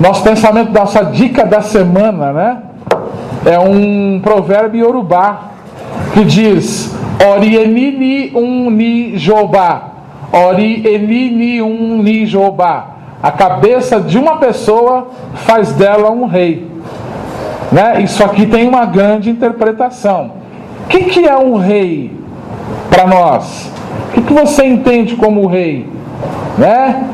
Nosso pensamento, nossa dica da semana, né? É um provérbio iorubá que diz: Ori enini um ni jobá. Ori enini um ni jobá. A cabeça de uma pessoa faz dela um rei. Né? Isso aqui tem uma grande interpretação. O que é um rei para nós? O que você entende como rei? Né?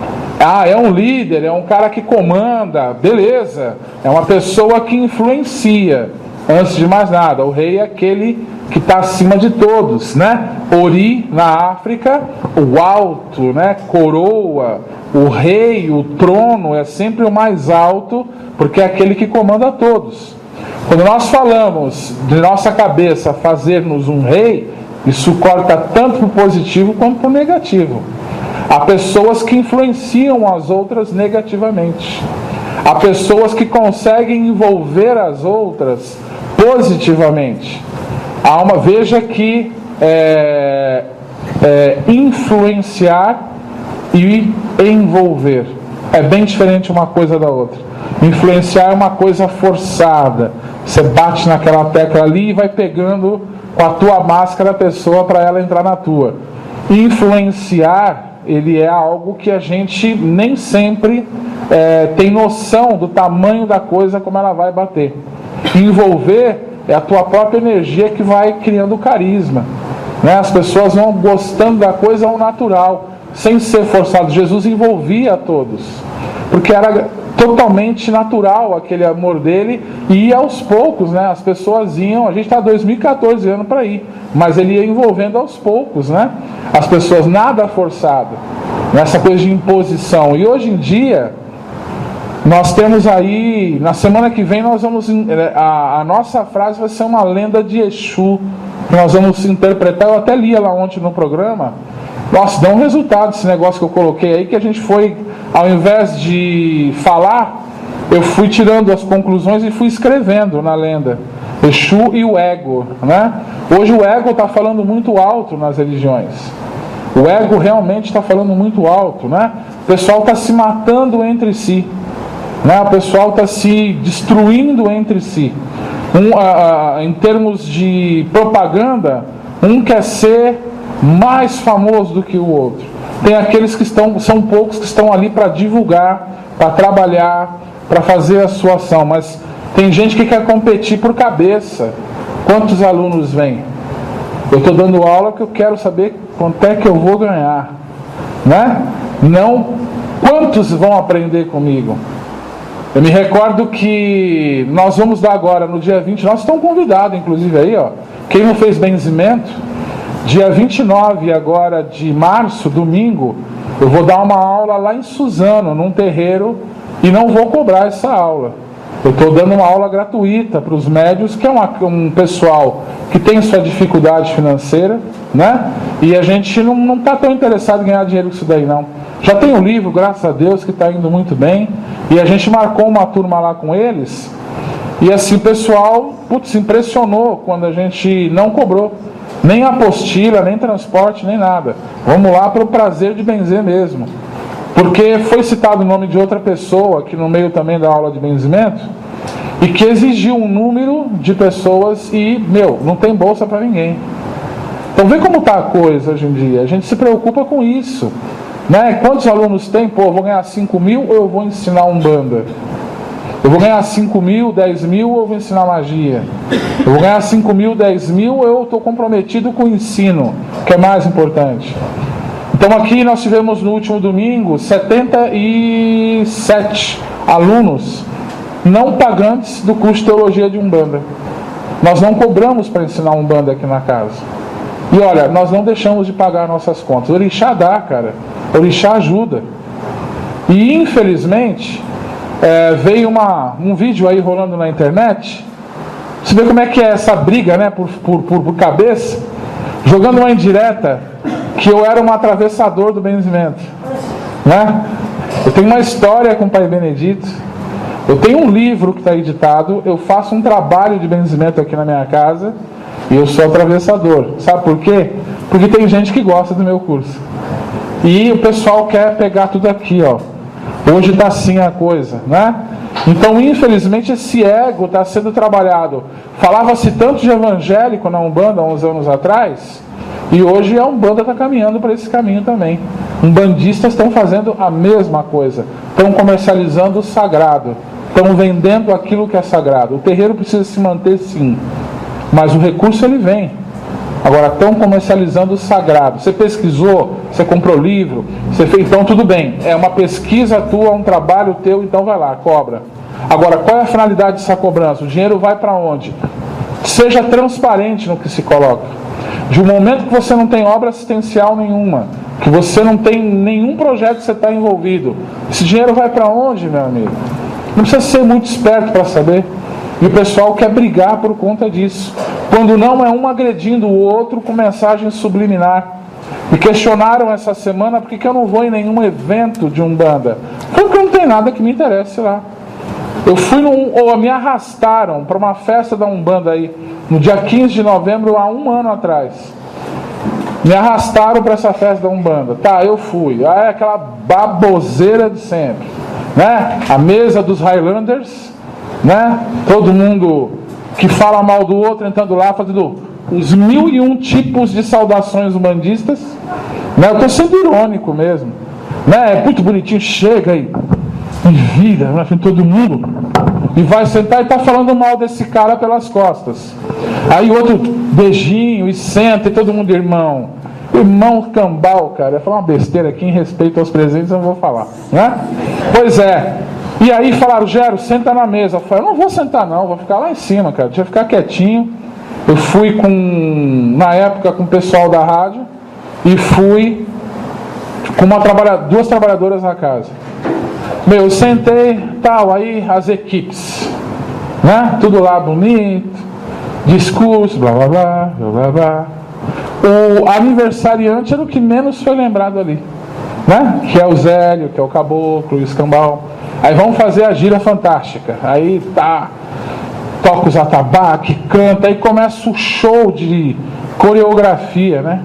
É um líder, é um cara que comanda, beleza. É uma pessoa que influencia. Antes de mais nada, o rei é aquele que está acima de todos, né? Ori, na África, o alto, né? Coroa, o rei, o trono é sempre o mais alto, porque é aquele que comanda todos. Quando nós falamos de nossa cabeça fazer-nos um rei, isso corta tanto para o positivo quanto para o negativo. Há pessoas que influenciam as outras negativamente. Há pessoas que conseguem envolver as outras positivamente. Veja que influenciar e envolver é bem diferente uma coisa da outra. Influenciar é uma coisa forçada. Você bate naquela tecla ali e vai pegando com a tua máscara a pessoa para ela entrar na tua. Influenciar, ele é algo que a gente nem sempre tem noção do tamanho da coisa, como ela vai bater. Envolver é a tua própria energia que vai criando carisma, né? As pessoas vão gostando da coisa ao natural, sem ser forçado. Jesus envolvia a todos, porque era totalmente natural aquele amor dele, e aos poucos, né, as pessoas iam. A gente está 2014 anos para ir, mas ele ia envolvendo aos poucos, né, as pessoas, nada forçado, nessa coisa de imposição. E hoje em dia nós temos aí, na semana que vem nós vamos, a nossa frase vai ser uma lenda de Exu, que nós vamos interpretar. Eu até li ela ontem no programa. Nossa, dá um resultado esse negócio que eu coloquei aí, que a gente foi, ao invés de falar, eu fui tirando as conclusões e fui escrevendo na lenda. Exu e o ego, né? Hoje o ego está falando muito alto nas religiões. O ego realmente está falando muito alto, né? O pessoal está se matando entre si, né? O pessoal está se destruindo entre si. Em termos de propaganda, um quer ser mais famoso do que o outro. Tem aqueles que são poucos que estão ali para divulgar, para trabalhar, para fazer a sua ação, mas tem gente que quer competir por cabeça. Quantos alunos vêm? Eu estou dando aula que eu quero saber quanto é que eu vou ganhar, né? Não quantos vão aprender comigo. Eu me recordo que nós vamos dar agora, no dia 20, nós estamos convidados, inclusive aí, ó, quem não fez benzimento, dia 29 agora de março, domingo, eu vou dar uma aula lá em Suzano, num terreiro, e não vou cobrar essa aula. Eu estou dando uma aula gratuita para os médios, que é um pessoal que tem sua dificuldade financeira, né? E a gente não está tão interessado em ganhar dinheiro com isso daí, não. Já tem um livro, graças a Deus, que está indo muito bem, e a gente marcou uma turma lá com eles, e assim o pessoal, se impressionou quando a gente não cobrou nem apostila, nem transporte, nem nada. Vamos lá para o prazer de benzer mesmo. Porque foi citado o nome de outra pessoa aqui no meio também da aula de benzimento, e que exigiu um número de pessoas e, não tem bolsa para ninguém. Então vê como está a coisa hoje em dia. A gente se preocupa com isso, né? Quantos alunos tem? Pô, eu vou ganhar 5 mil ou eu vou ensinar Umbanda? Eu vou ganhar 5 mil, 10 mil ou eu vou ensinar magia? Eu vou ganhar 5 mil, 10 mil ou eu estou comprometido com o ensino, que é mais importante? Então aqui nós tivemos no último domingo 77 alunos não pagantes do curso de Teologia de Umbanda. Nós não cobramos para ensinar Umbanda aqui na casa. E olha, nós não deixamos de pagar nossas contas. O Orixá dá, cara. O Orixá ajuda. E infelizmente veio um vídeo aí rolando na internet. Você vê como é que é essa briga, né, por cabeça, jogando uma indireta que eu era um atravessador do benzimento, né? Eu tenho uma história com o Pai Benedito, eu tenho um livro que está editado, eu faço um trabalho de benzimento aqui na minha casa e eu sou atravessador. Sabe por quê? Porque tem gente que gosta do meu curso e o pessoal quer pegar tudo aqui, ó. Hoje está assim a coisa, né? Então, infelizmente, esse ego está sendo trabalhado. Falava-se tanto de evangélico na Umbanda há uns anos atrás, e hoje a Umbanda está caminhando para esse caminho também. Umbandistas estão fazendo a mesma coisa. Estão comercializando o sagrado. Estão vendendo aquilo que é sagrado. O terreiro precisa se manter, sim, mas o recurso ele vem. Agora estão comercializando o sagrado. Você pesquisou, você comprou livro, você fez, então tudo bem. É uma pesquisa tua, um trabalho teu, então vai lá, cobra. Agora, qual é a finalidade dessa cobrança? O dinheiro vai para onde? Seja transparente no que se coloca. De um momento que você não tem obra assistencial nenhuma, que você não tem nenhum projeto que você está envolvido, esse dinheiro vai para onde, meu amigo? Não precisa ser muito esperto para saber. E o pessoal quer brigar por conta disso. Quando não, é um agredindo o outro com mensagem subliminar. Me questionaram essa semana por que eu não vou em nenhum evento de Umbanda. Porque não tem nada que me interesse lá. Eu fui ou me arrastaram para uma festa da Umbanda aí, no dia 15 de novembro, há um ano atrás. Me arrastaram para essa festa da Umbanda. Tá, eu fui. É aquela baboseira de sempre, né? A mesa dos Highlanders, né? Todo mundo que fala mal do outro entrando lá, fazendo os 1001 tipos de saudações umbandistas, né? Eu estou sendo irônico mesmo, né? É muito bonitinho, chega aí e vira na frente de todo mundo e vai sentar e está falando mal desse cara pelas costas. Aí outro beijinho e senta e todo mundo irmão cambal, cara. Eu ia falar uma besteira aqui em respeito aos presentes, eu não vou falar, né? Pois é. E aí falaram, Gero, senta na mesa. Eu falei, eu não vou sentar não, vou ficar lá em cima, cara, deixa eu ficar quietinho. Eu fui na época com o pessoal da rádio e fui com duas trabalhadoras na casa. Meu, eu sentei, tal, aí as equipes, né? Tudo lá bonito, discurso, blá blá blá, blá blá blá. O aniversariante era o que menos foi lembrado ali, né? Que é o Zélio, que é o Caboclo, o Escambau. Aí vamos fazer a gira fantástica. Aí tá, toca os atabaques, canta, aí começa o show de coreografia, né?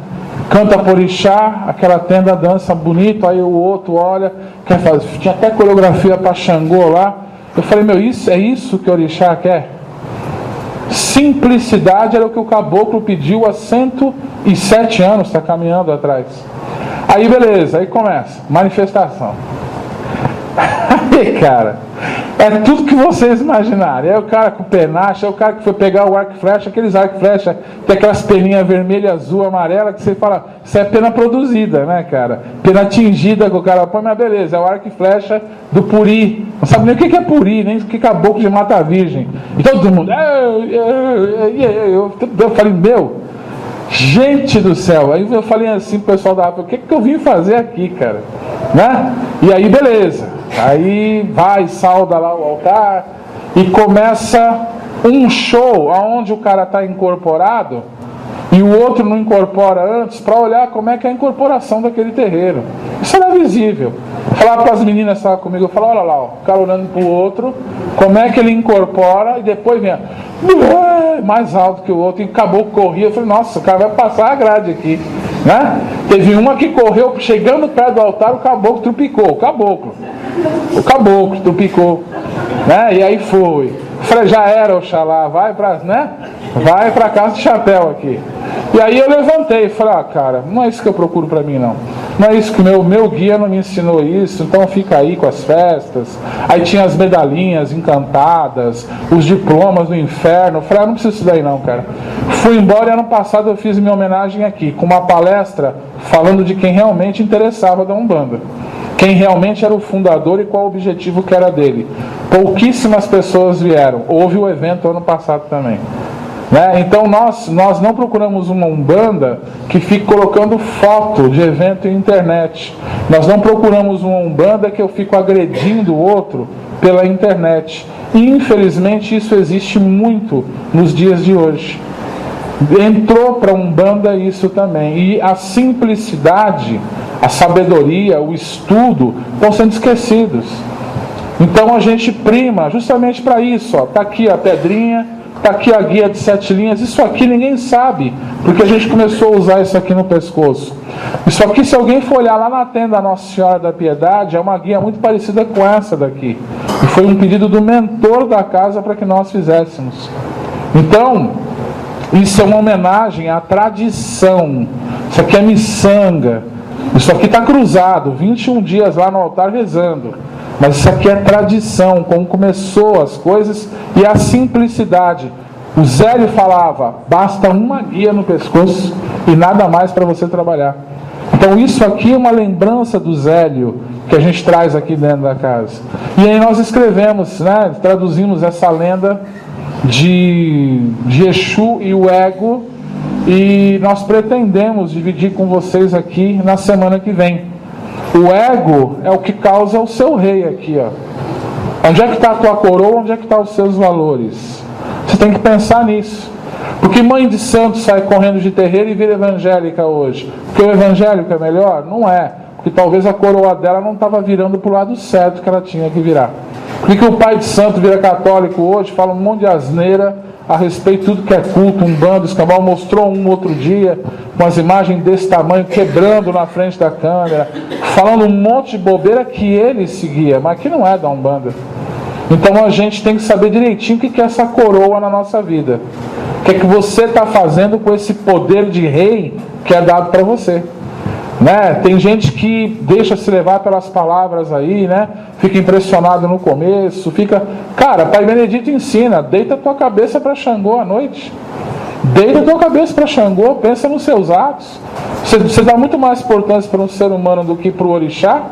Canta Porixá, aquela tenda dança bonito, aí o outro olha, quer fazer, tinha até coreografia para Xangô lá. Eu falei, meu, é isso que o Orixá quer? Simplicidade era o que o Caboclo pediu há 107 anos, está caminhando atrás. Aí beleza, aí começa, manifestação. Aí, cara, é tudo que vocês imaginarem. É o cara com penacha, é o cara que foi pegar o arco e flecha, aqueles arco e flecha, tem aquelas peninhas vermelha, azul, amarela, que você fala, isso é pena produzida, né, cara? Pena tingida que o cara põe, mas beleza, é o arco e flecha do Puri. Não sabe nem o que é Puri, nem o que é Caboclo de Mata Virgem. E todo mundo, eu falei, meu, gente do céu. Aí eu falei assim pro pessoal da Rafa, o que eu vim fazer aqui, cara? Né? E aí beleza, aí vai, sauda lá o altar e começa um show onde o cara está incorporado e o outro não incorpora antes, para olhar como é que é a incorporação daquele terreiro. Isso era visível. Falar para as meninas que estavam comigo, eu falo, olha lá, o cara olhando para o outro, como é que ele incorpora, e depois vem mais alto que o outro, e acabou, corria. Eu falei, nossa, o cara vai passar a grade aqui, né? Teve uma que correu, chegando perto do altar, o caboclo trupicou, o caboclo trupicou, né? E aí foi. Eu falei, já era, Oxalá, vai para casa de chapéu aqui. E aí eu levantei e falei, cara, não é isso que eu procuro para mim não. Não é isso que meu guia não me ensinou isso, então fica aí com as festas. Aí tinha as medalhinhas encantadas, os diplomas do inferno. Eu falei, não preciso disso daí não, cara. Fui embora e ano passado eu fiz minha homenagem aqui, com uma palestra falando de quem realmente interessava da Umbanda. Quem realmente era o fundador e qual o objetivo que era dele. Pouquíssimas pessoas vieram. Houve o evento ano passado também. Né? Então nós não procuramos uma Umbanda que fique colocando foto de evento em internet. Nós não procuramos uma Umbanda que eu fico agredindo o outro pela internet. E infelizmente isso existe muito nos dias de hoje. Entrou para a Umbanda isso também. E a simplicidade, a sabedoria, o estudo estão sendo esquecidos. Então a gente prima justamente para isso. Está aqui a pedrinha, está aqui a guia de 7 linhas. Isso aqui ninguém sabe, porque a gente começou a usar isso aqui no pescoço. Isso aqui, se alguém for olhar lá na tenda Nossa Senhora da Piedade, é uma guia muito parecida com essa daqui. E foi um pedido do mentor da casa para que nós fizéssemos. Então, isso é uma homenagem à tradição. Isso aqui é miçanga. Isso aqui está cruzado, 21 dias lá no altar rezando. Mas isso aqui é tradição, como começou as coisas e a simplicidade. O Zélio falava, basta uma guia no pescoço e nada mais para você trabalhar. Então isso aqui é uma lembrança do Zélio que a gente traz aqui dentro da casa. E aí nós escrevemos, né, traduzimos essa lenda de Exu e o ego, e nós pretendemos dividir com vocês aqui na semana que vem. O ego é o que causa o seu rei aqui, ó. Onde é que está a tua coroa? Onde é que estão os seus valores? Você tem que pensar nisso. Porque mãe de santo sai correndo de terreiro e vira evangélica hoje. Porque o evangélico é melhor? Não é. Porque talvez a coroa dela não estava virando para o lado certo que ela tinha que virar. Por que o pai de santo vira católico hoje, fala um monte de asneira a respeito de tudo que é culto, umbanda, escambau? Mostrou um outro dia com as imagens desse tamanho, quebrando na frente da câmera, falando um monte de bobeira que ele seguia, mas que não é da umbanda. Então a gente tem que saber direitinho o que é essa coroa na nossa vida. O que é que você está fazendo com esse poder de rei que é dado para você. Né? Tem gente que deixa se levar pelas palavras aí, né? Fica impressionado no começo, fica... Cara, Pai Benedito ensina, deita a tua cabeça para Xangô à noite. Deita a tua cabeça para Xangô, pensa nos seus atos. Você dá muito mais importância para um ser humano do que para o orixá.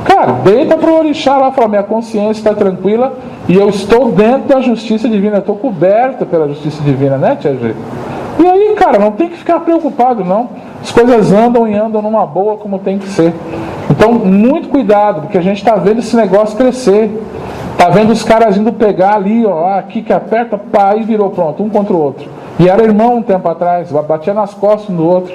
Cara, deita para o orixá lá, fala, minha consciência está tranquila e eu estou dentro da justiça divina, eu estou coberta pela justiça divina, né, Tia G? E aí, cara, não tem que ficar preocupado, não. As coisas andam e andam numa boa como tem que ser. Então, muito cuidado, porque a gente está vendo esse negócio crescer. Está vendo os caras indo pegar ali, ó, aqui que aperta, pá, e virou, pronto, um contra o outro. E era irmão um tempo atrás, batia nas costas um do outro.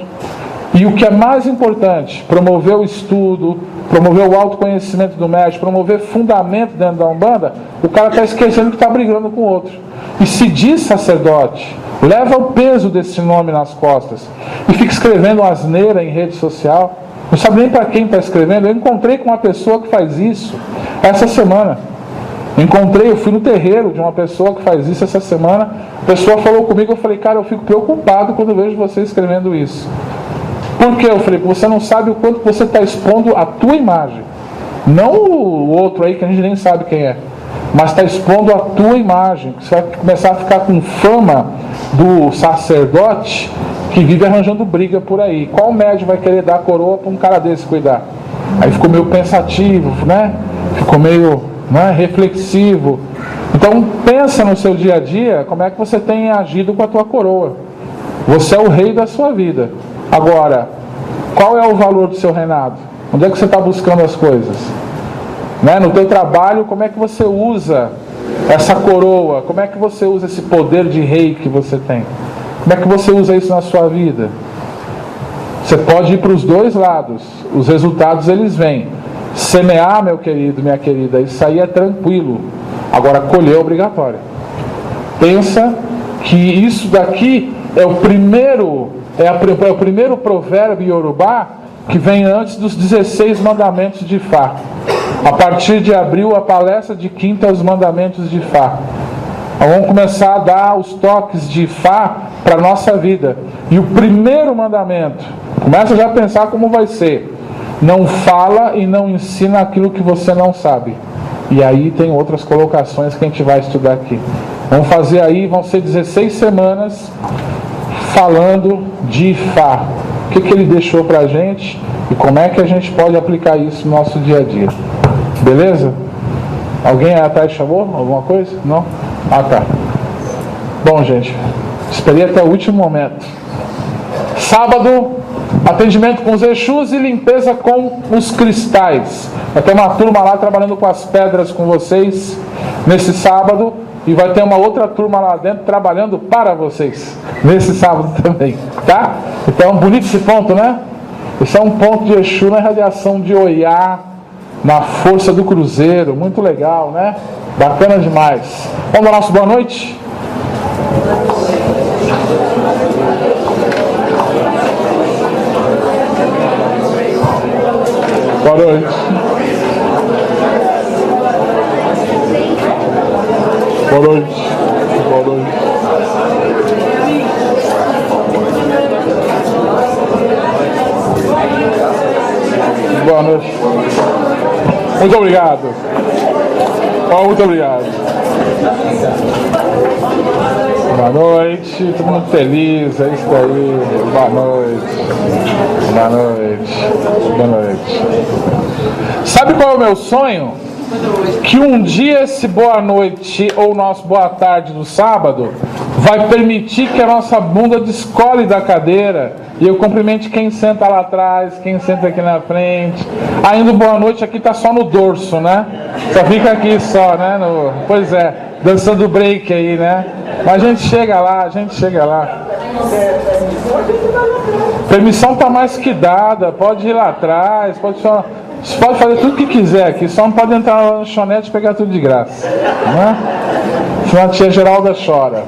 E o que é mais importante, promover o estudo, promover o autoconhecimento do médico, promover fundamento dentro da Umbanda, o cara está esquecendo que está brigando com o outro. E se diz sacerdote, leva o peso desse nome nas costas e fica escrevendo asneira em rede social, não sabe nem para quem está escrevendo. Eu encontrei com uma pessoa que faz isso essa semana. Eu fui no terreiro de uma pessoa que faz isso essa semana. A pessoa falou comigo, eu falei, cara, eu fico preocupado quando eu vejo você escrevendo isso. Por quê? Eu falei, você não sabe o quanto você está expondo a tua imagem. Não o outro aí que a gente nem sabe quem é. Mas está expondo a tua imagem. Você vai começar a ficar com fama do sacerdote que vive arranjando briga por aí. Qual médico vai querer dar a coroa para um cara desse cuidar? Aí ficou meio pensativo, né? Ficou meio, né, reflexivo. Então pensa no seu dia a dia, como é que você tem agido com a tua coroa. Você é o rei da sua vida. Agora, qual é o valor do seu reinado? Onde é que você está buscando as coisas? Né? No teu trabalho, como é que você usa essa coroa? Como é que você usa esse poder de rei que você tem? Como é que você usa isso na sua vida? Você pode ir para os dois lados. Os resultados, eles vêm. Semear, meu querido, minha querida, isso aí é tranquilo. Agora, colher é obrigatório. Pensa que isso daqui é o primeiro provérbio iorubá que vem antes dos 16 mandamentos de Fá. A partir de abril, a palestra de quinta é os mandamentos de Fá. Vamos começar a dar os toques de Fá para a nossa vida. E o primeiro mandamento, começa já a pensar como vai ser. Não fala e não ensina aquilo que você não sabe. E aí tem outras colocações que a gente vai estudar aqui. Vamos fazer aí, vão ser 16 semanas falando de Fá. O que ele deixou para a gente e como é que a gente pode aplicar isso no nosso dia a dia. Beleza? Alguém aí atrás chamou alguma coisa? Não? Ah, tá. Bom, gente, esperei até o último momento. Sábado, atendimento com os Exus e limpeza com os cristais. Vai ter uma turma lá trabalhando com as pedras com vocês nesse sábado. E vai ter uma outra turma lá dentro trabalhando para vocês nesse sábado também, tá? Então, bonito esse ponto, né? Esse é um ponto de Exu na radiação de Oiá, na força do cruzeiro. Muito legal, né? Bacana demais. Vamos dar nosso boa noite? Boa noite. Boa noite. Boa noite. Boa noite. Muito obrigado. Muito obrigado. Boa noite. Todo mundo feliz. É isso aí. Boa noite. Boa noite. Boa noite. Sabe qual é o meu sonho? Que um dia esse boa noite ou nosso boa tarde do sábado vai permitir que a nossa bunda descole da cadeira e eu cumprimente quem senta lá atrás, quem senta aqui na frente. Ainda o boa noite aqui tá só no dorso, né? Só fica aqui só, né? Pois é, dançando break aí, né? Mas a gente chega lá, Permissão tá mais que dada, pode ir lá atrás, pode fazer tudo o que quiser aqui, só não pode entrar na lanchonete e pegar tudo de graça, né? Senão a tia Geralda chora.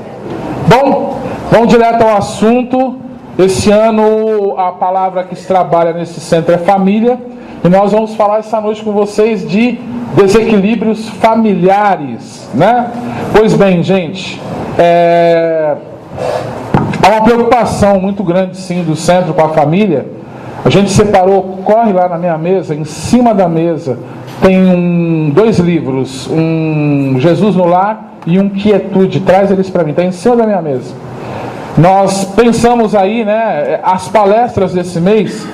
Bom, vamos direto ao assunto. Esse ano a palavra que se trabalha nesse centro é família, e nós vamos falar essa noite com vocês de desequilíbrios familiares, né? Pois bem, gente, há uma preocupação muito grande sim do centro com a família. A gente separou, corre lá na minha mesa, em cima da mesa tem dois livros, um Jesus no Lar e um Quietude. Traz eles para mim, está em cima da minha mesa. Nós pensamos aí, né, as palestras desse mês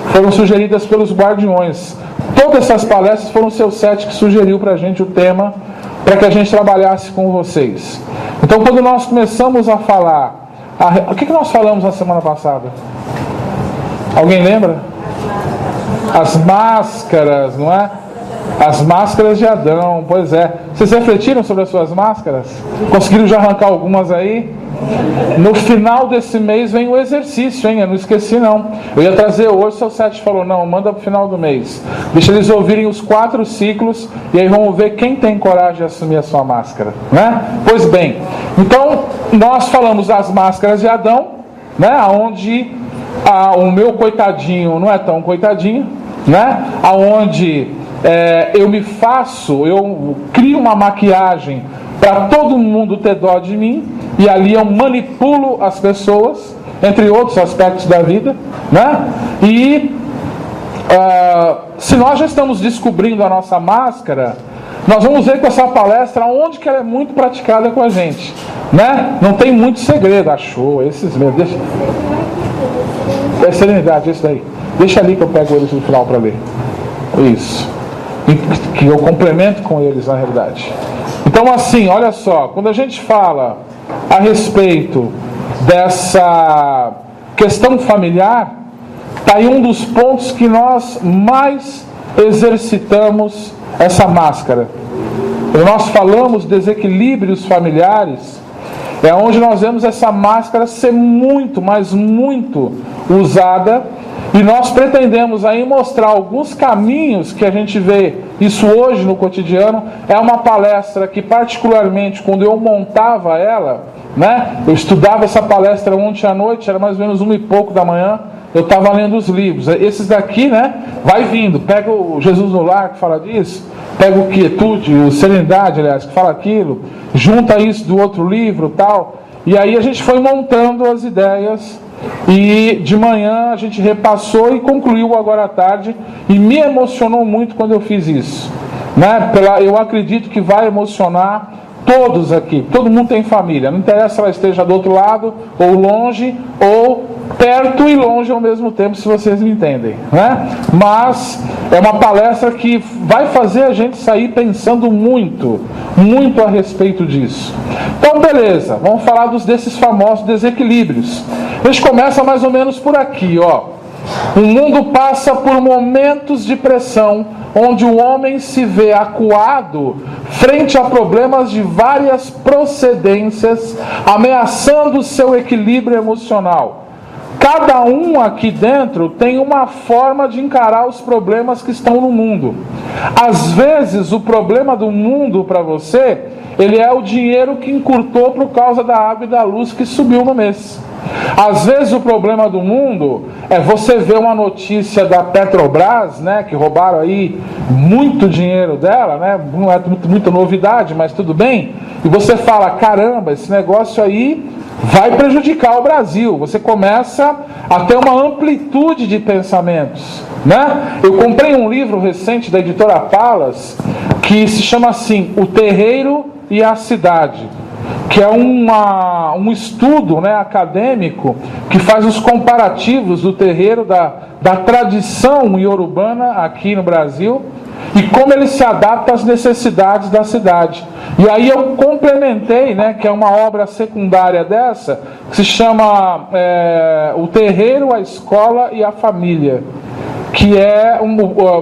foram sugeridas pelos guardiões. Todas essas palestras foram o seu sete que sugeriu para a gente o tema, para que a gente trabalhasse com vocês. Então, quando nós começamos a falar, o que nós falamos na semana passada? Alguém lembra? As máscaras, não é? As máscaras de Adão, pois é. Vocês refletiram sobre as suas máscaras? Conseguiram já arrancar algumas aí? No final desse mês vem o exercício, hein? Eu não esqueci não. Eu ia trazer hoje, o seu sete falou, não, manda para o final do mês. Deixa eles ouvirem os 4 ciclos e aí vamos ver quem tem coragem de assumir a sua máscara, né? Pois bem, então nós falamos das máscaras de Adão, né? Onde o meu coitadinho não é tão coitadinho, né? Aonde eu crio uma maquiagem para todo mundo ter dó de mim, e ali eu manipulo as pessoas, entre outros aspectos da vida, né? E se nós já estamos descobrindo a nossa máscara, nós vamos ver com essa palestra onde que ela é muito praticada com a gente, né? Não tem muito segredo, achou, esses mesmo, deixa... É serenidade, esse daí. Deixa ali que eu pego eles no final para ler. Isso. Que eu complemento com eles, na realidade. Então, assim, olha só. Quando a gente fala a respeito dessa questão familiar, está aí um dos pontos que nós mais exercitamos essa máscara. Quando nós falamos de desequilíbrios familiares, é onde nós vemos essa máscara ser muito, mas muito usada, e nós pretendemos aí mostrar alguns caminhos que a gente vê isso hoje no cotidiano. É uma palestra que, particularmente, quando eu montava ela, né, eu estudava essa palestra ontem à noite, era mais ou menos 1 e pouco da manhã, eu estava lendo os livros. Esses daqui, né, vai vindo, pega o Jesus no Lar, que fala disso, pega o Quietude, o Serenidade, aliás, que fala aquilo, junta isso do outro livro tal, e aí a gente foi montando as ideias, e de manhã a gente repassou e concluiu agora à tarde, e me emocionou muito quando eu fiz isso, né? Eu acredito que vai emocionar todos aqui. Todo mundo tem família, não interessa se ela esteja do outro lado, ou longe, ou perto e longe ao mesmo tempo, se vocês me entendem, né? Mas é uma palestra que vai fazer a gente sair pensando muito, muito a respeito disso. Então, beleza, vamos falar desses famosos desequilíbrios. A gente começa mais ou menos por aqui, ó. O mundo passa por momentos de pressão, onde o homem se vê acuado frente a problemas de várias procedências, ameaçando o seu equilíbrio emocional. Cada um aqui dentro tem uma forma de encarar os problemas que estão no mundo. Às vezes, o problema do mundo para você, ele é o dinheiro que encurtou por causa da água e da luz que subiu no mês. Às vezes o problema do mundo é você ver uma notícia da Petrobras, né, que roubaram aí muito dinheiro dela, né, não é muita novidade, mas tudo bem, e você fala, caramba, esse negócio aí vai prejudicar o Brasil. Você começa a ter uma amplitude de pensamentos, né? Eu comprei um livro recente da editora Palas que se chama assim, O Terreiro e a Cidade, que é um estudo, né, acadêmico que faz os comparativos do terreiro da tradição iorubana aqui no Brasil e como ele se adapta às necessidades da cidade. E aí eu complementei, né, que é uma obra secundária dessa, que se chama O Terreiro, a Escola e a Família, que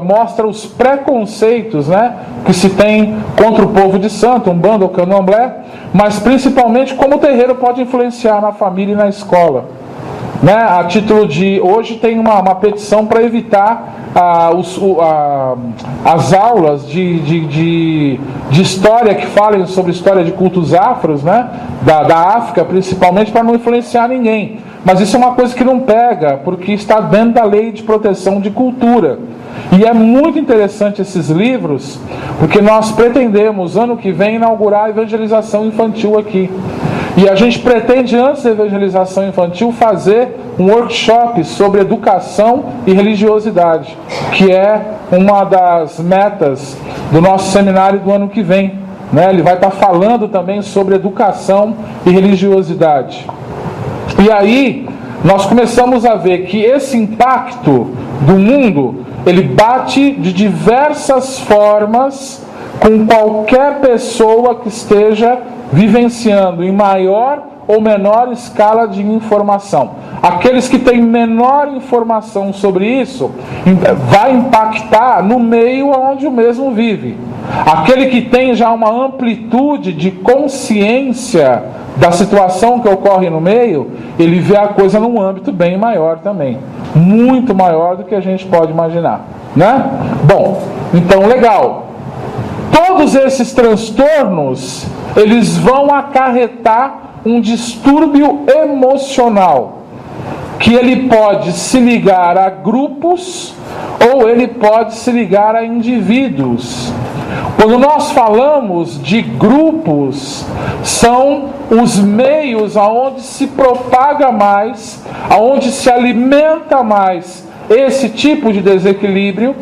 mostra os preconceitos, né, que se tem contra o povo de santo, Umbanda ou Candomblé, mas principalmente como o terreiro pode influenciar na família e na escola. Né? A título de... Hoje tem uma petição para evitar as aulas de história que falem sobre história de cultos afros, né? da África, principalmente, para não influenciar ninguém. Mas isso é uma coisa que não pega, porque está dentro da lei de proteção de cultura. E é muito interessante esses livros, porque nós pretendemos, ano que vem, inaugurar a evangelização infantil aqui. E a gente pretende, antes da evangelização infantil, fazer um workshop sobre educação e religiosidade, que é uma das metas do nosso seminário do ano que vem. Né? Ele vai estar falando também sobre educação e religiosidade. E aí, nós começamos a ver que esse impacto do mundo, ele bate de diversas formas com qualquer pessoa que esteja vivenciando em maior ou menor escala de informação. Aqueles que têm menor informação sobre isso, vai impactar no meio onde o mesmo vive. Aquele que tem já uma amplitude de consciência da situação que ocorre no meio, ele vê a coisa num âmbito bem maior também. Muito maior do que a gente pode imaginar. Né? Bom, então legal. Todos esses transtornos, eles vão acarretar um distúrbio emocional, que ele pode se ligar a grupos ou ele pode se ligar a indivíduos. Quando nós falamos de grupos, são os meios aonde se propaga mais, aonde se alimenta mais esse tipo de desequilíbrio,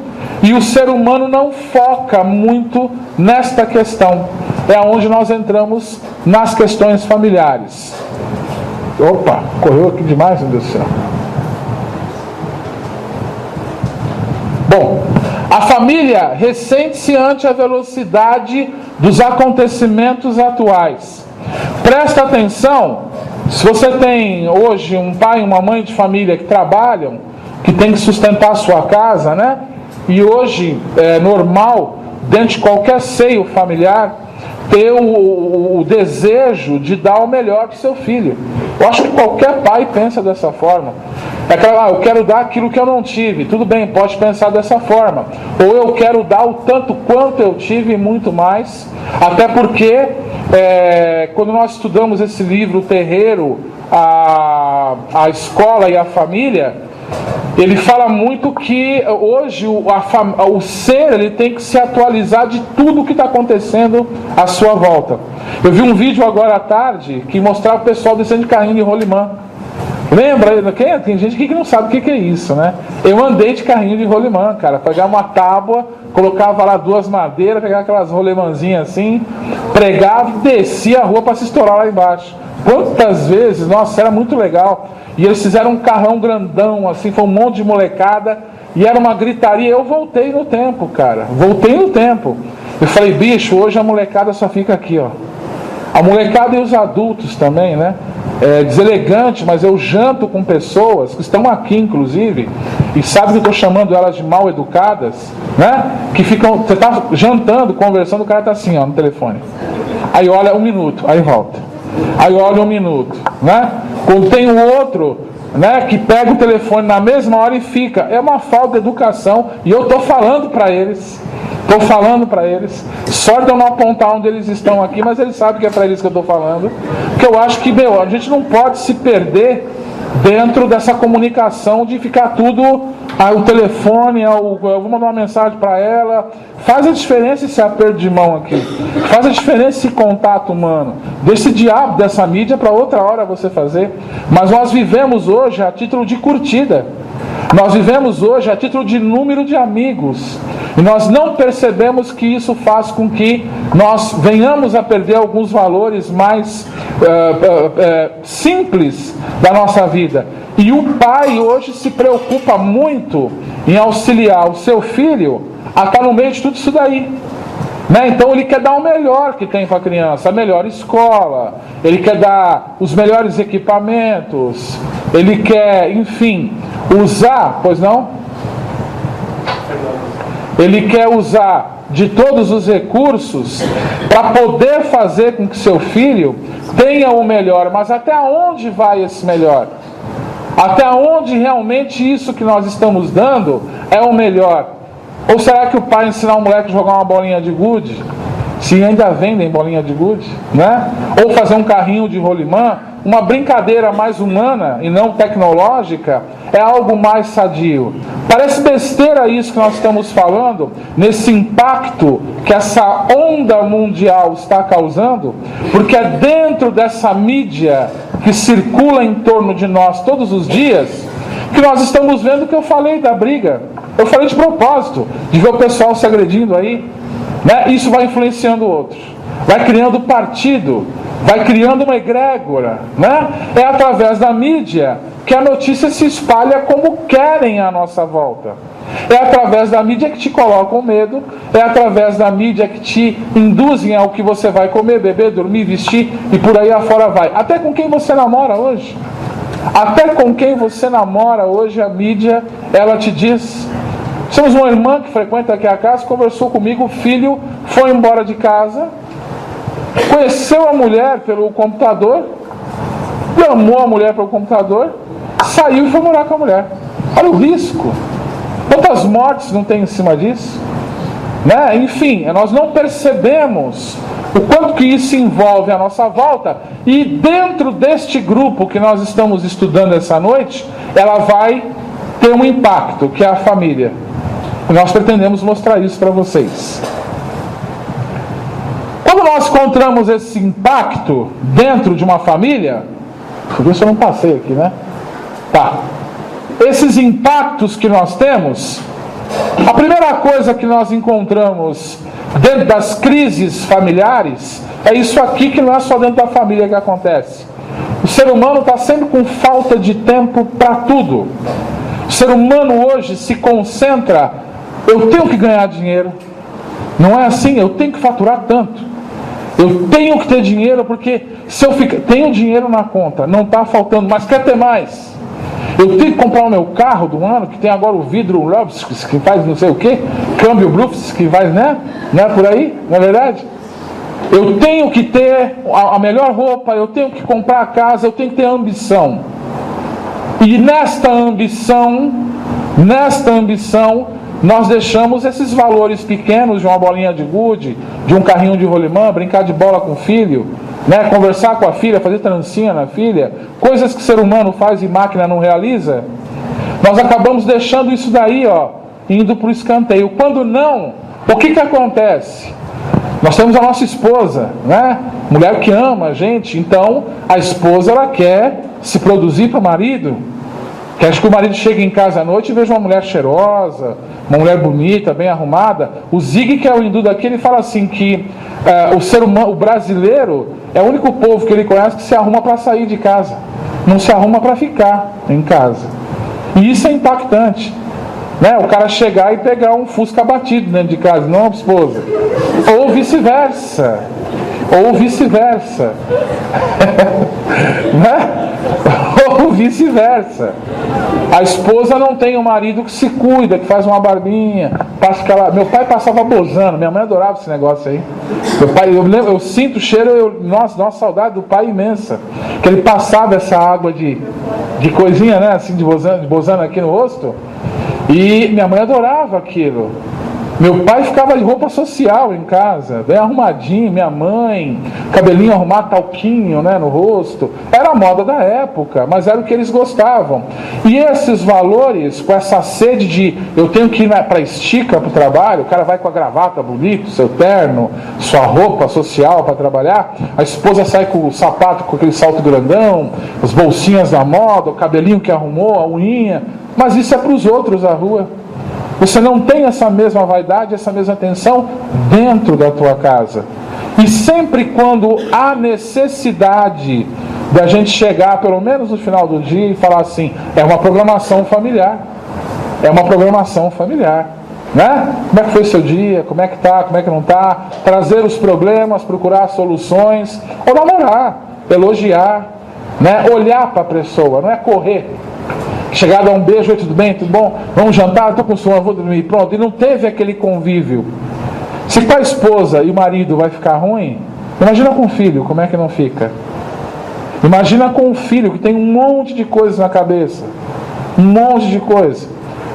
e o ser humano não foca muito nesta questão. É onde nós entramos nas questões familiares. Opa, correu aqui demais, meu Deus do céu. Bom, a família ressente-se ante a velocidade dos acontecimentos atuais. Presta atenção, se você tem hoje um pai e uma mãe de família que trabalham, que tem que sustentar a sua casa, né? E hoje é normal, dentro de qualquer seio familiar, ter o desejo de dar o melhor para o seu filho. Eu acho que qualquer pai pensa dessa forma. É aquela, eu quero dar aquilo que eu não tive. Tudo bem, pode pensar dessa forma. Ou eu quero dar o tanto quanto eu tive e muito mais. Até porque, quando nós estudamos esse livro, O Terreiro, a Escola e a Família, ele fala muito que hoje o ser, ele tem que se atualizar de tudo o que está acontecendo à sua volta. Eu vi um vídeo agora à tarde que mostrava o pessoal descendo de carrinho de rolimã. Lembra? Tem gente aqui que não sabe o que é isso, né? Eu andei de carrinho de rolimã, cara. Pegava uma tábua, colocava lá 2 madeiras, pegava aquelas rolimãzinhas assim, pregava e descia a rua para se estourar lá embaixo. Quantas vezes, nossa, era muito legal. E eles fizeram um carrão grandão, assim, foi um monte de molecada, e era uma gritaria. Eu voltei no tempo, cara. Voltei no tempo. Eu falei, bicho, hoje a molecada só fica aqui, ó. A molecada e os adultos também, né? É deselegante, mas eu janto com pessoas que estão aqui, inclusive, e sabe que eu estou chamando elas de mal educadas, né? Que ficam, você está jantando, conversando, o cara está assim, ó, no telefone. Aí olha 1 minuto, aí volta. Aí olha 1 minuto, né? Quando tem um outro, né, que pega o telefone na mesma hora e fica. É uma falta de educação, e eu estou falando para eles. Estou falando para eles. Sorte de eu não apontar onde eles estão aqui, mas eles sabem que é para eles que eu estou falando. Porque eu acho que, a gente não pode se perder dentro dessa comunicação de ficar tudo, o telefone, eu vou mandar uma mensagem para ela. Faz a diferença esse aperto de mão aqui. Faz a diferença esse contato humano. Deixa esse diabo dessa mídia para outra hora você fazer. Mas nós vivemos hoje a título de curtida. Nós vivemos hoje a título de número de amigos. E nós não percebemos que isso faz com que nós venhamos a perder alguns valores mais simples da nossa vida. E o pai hoje se preocupa muito em auxiliar o seu filho a estar no meio de tudo isso daí. Então ele quer dar o melhor que tem para a criança, a melhor escola, ele quer dar os melhores equipamentos, ele quer, enfim, usar, pois não? Ele quer usar de todos os recursos para poder fazer com que seu filho tenha o melhor. Mas até onde vai esse melhor? Até onde realmente isso que nós estamos dando é o melhor? Ou será que o pai ensinar um moleque a jogar uma bolinha de gude, se ainda vendem bolinha de gude, né? Ou fazer um carrinho de rolimã, uma brincadeira mais humana e não tecnológica, é algo mais sadio. Parece besteira isso que nós estamos falando, nesse impacto que essa onda mundial está causando, porque é dentro dessa mídia que circula em torno de nós todos os dias, que nós estamos vendo que eu falei da briga. Eu falei de propósito, de ver o pessoal se agredindo aí, né? Isso vai influenciando o outro, vai criando partido, vai criando uma egrégora, né? É através da mídia que a notícia se espalha como querem à nossa volta. É através da mídia que te colocam medo, é através da mídia que te induzem ao que você vai comer, beber, dormir, vestir e por aí afora vai. Até com quem você namora hoje. Até com quem você namora hoje, a mídia, ela te diz. Temos uma irmã que frequenta aqui a casa, conversou comigo, o filho foi embora de casa, conheceu a mulher pelo computador, amou a mulher pelo computador, saiu e foi morar com a mulher. Olha o risco. Quantas mortes não tem em cima disso? Né? Enfim, nós não percebemos o quanto que isso envolve a nossa volta. E dentro deste grupo que nós estamos estudando essa noite, ela vai ter um impacto, que é a família. Nós pretendemos mostrar isso para vocês. Quando nós encontramos esse impacto dentro de uma família, deixa eu ver se eu não passei aqui, né? Tá. Esses impactos que nós temos, a primeira coisa que nós encontramos dentro das crises familiares é isso aqui, que não é só dentro da família que acontece. O ser humano está sempre com falta de tempo para tudo. O ser humano hoje se concentra: eu tenho que ganhar dinheiro. Não é assim, eu tenho que faturar tanto. Eu tenho que ter dinheiro, porque se eu tenho dinheiro na conta, não está faltando, mas quer ter mais. Eu tenho que comprar o meu carro do ano, que tem agora o vidro Lobs, que faz não sei o que, câmbio Brufs, que vai, né? Não é por aí, não é verdade? Eu tenho que ter a melhor roupa, eu tenho que comprar a casa, eu tenho que ter ambição. E nesta ambição, nós deixamos esses valores pequenos de uma bolinha de gude, de um carrinho de rolimã, brincar de bola com o filho, né? Conversar com a filha, fazer trancinha na filha, coisas que o ser humano faz e máquina não realiza. Nós acabamos deixando isso daí, indo para o escanteio. Quando não, o que acontece? Nós temos a nossa esposa, né? Mulher que ama a gente, então a esposa, ela quer se produzir para o marido. Quer que o marido chegue em casa à noite e veja uma mulher cheirosa, uma mulher bonita, bem arrumada. O Zig, que é o hindu daqui, ele fala assim que o ser humano, o brasileiro, é o único povo que ele conhece que se arruma para sair de casa, não se arruma para ficar em casa. E isso é impactante, né? O cara chegar e pegar um Fusca batido dentro de casa, não a esposa, ou vice-versa, né? Ou vice-versa. A esposa não tem um marido que se cuida, que faz uma barbinha, passa aquela... Meu pai passava bozano, minha mãe adorava esse negócio aí. Meu pai, eu sinto o cheiro, nossa saudade do pai imensa, que ele passava essa água de coisinha, né, assim, de bozano aqui no rosto, e minha mãe adorava aquilo. Meu pai ficava de roupa social em casa, bem arrumadinho, minha mãe, cabelinho arrumado, talquinho, né, no rosto. Era a moda da época, mas era o que eles gostavam. E esses valores, com essa sede de eu tenho que ir para a estica, para o trabalho, o cara vai com a gravata bonito, seu terno, sua roupa social para trabalhar, a esposa sai com o sapato, com aquele salto grandão, as bolsinhas da moda, o cabelinho que arrumou, a unha, mas isso é para os outros a rua. Você não tem essa mesma vaidade, essa mesma atenção dentro da tua casa. E sempre quando há necessidade da gente chegar, pelo menos no final do dia, e falar assim, é uma programação familiar. É uma programação familiar. Né? Como é que foi o seu dia? Como é que está? Como é que não está? Trazer os problemas, procurar soluções. Ou namorar, elogiar, né? Olhar para a pessoa, não é correr. Chegar, dar um beijo, oi, tudo bem, tudo bom? Vamos jantar, estou com sono, vou dormir, pronto. E não teve aquele convívio. Se com a esposa e o marido vai ficar ruim, imagina com o filho, como é que não fica? Imagina com o filho que tem um monte de coisas na cabeça. Um monte de coisa.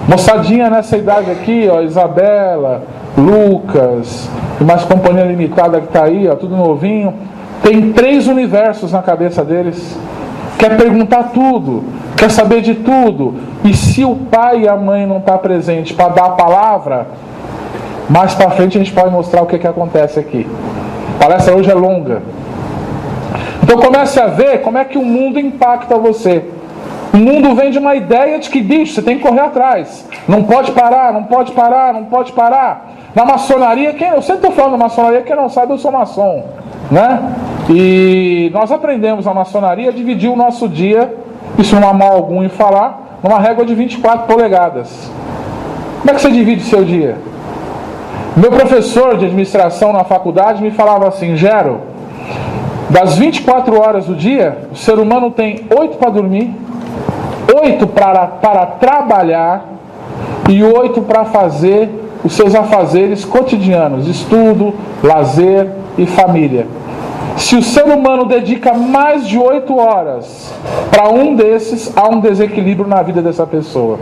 Moçadinha nessa idade aqui, ó, Isabela, Lucas, e mais companhia limitada que está aí, ó, tudo novinho. Tem 3 universos na cabeça deles. Quer perguntar tudo, quer saber de tudo. E se o pai e a mãe não estão presentes para dar a palavra, mais para frente a gente pode mostrar o que acontece aqui. A palestra hoje é longa. Então comece a ver como é que o mundo impacta você. O mundo vem de uma ideia de que, bicho, você tem que correr atrás. Não pode parar, não pode parar, não pode parar. Na maçonaria, eu sempre estou falando da maçonaria, quem não sabe eu sou maçom, né? E nós aprendemos na maçonaria a dividir o nosso dia, isso não há mal algum em falar, numa régua de 24 polegadas. Como é que você divide o seu dia? Meu professor de administração na faculdade me falava assim, Gero, das 24 horas do dia, o ser humano tem 8 para dormir, 8 para trabalhar e 8 para fazer os seus afazeres cotidianos, estudo, lazer e família. Se o ser humano dedica mais de 8 horas para um desses, há um desequilíbrio na vida dessa pessoa.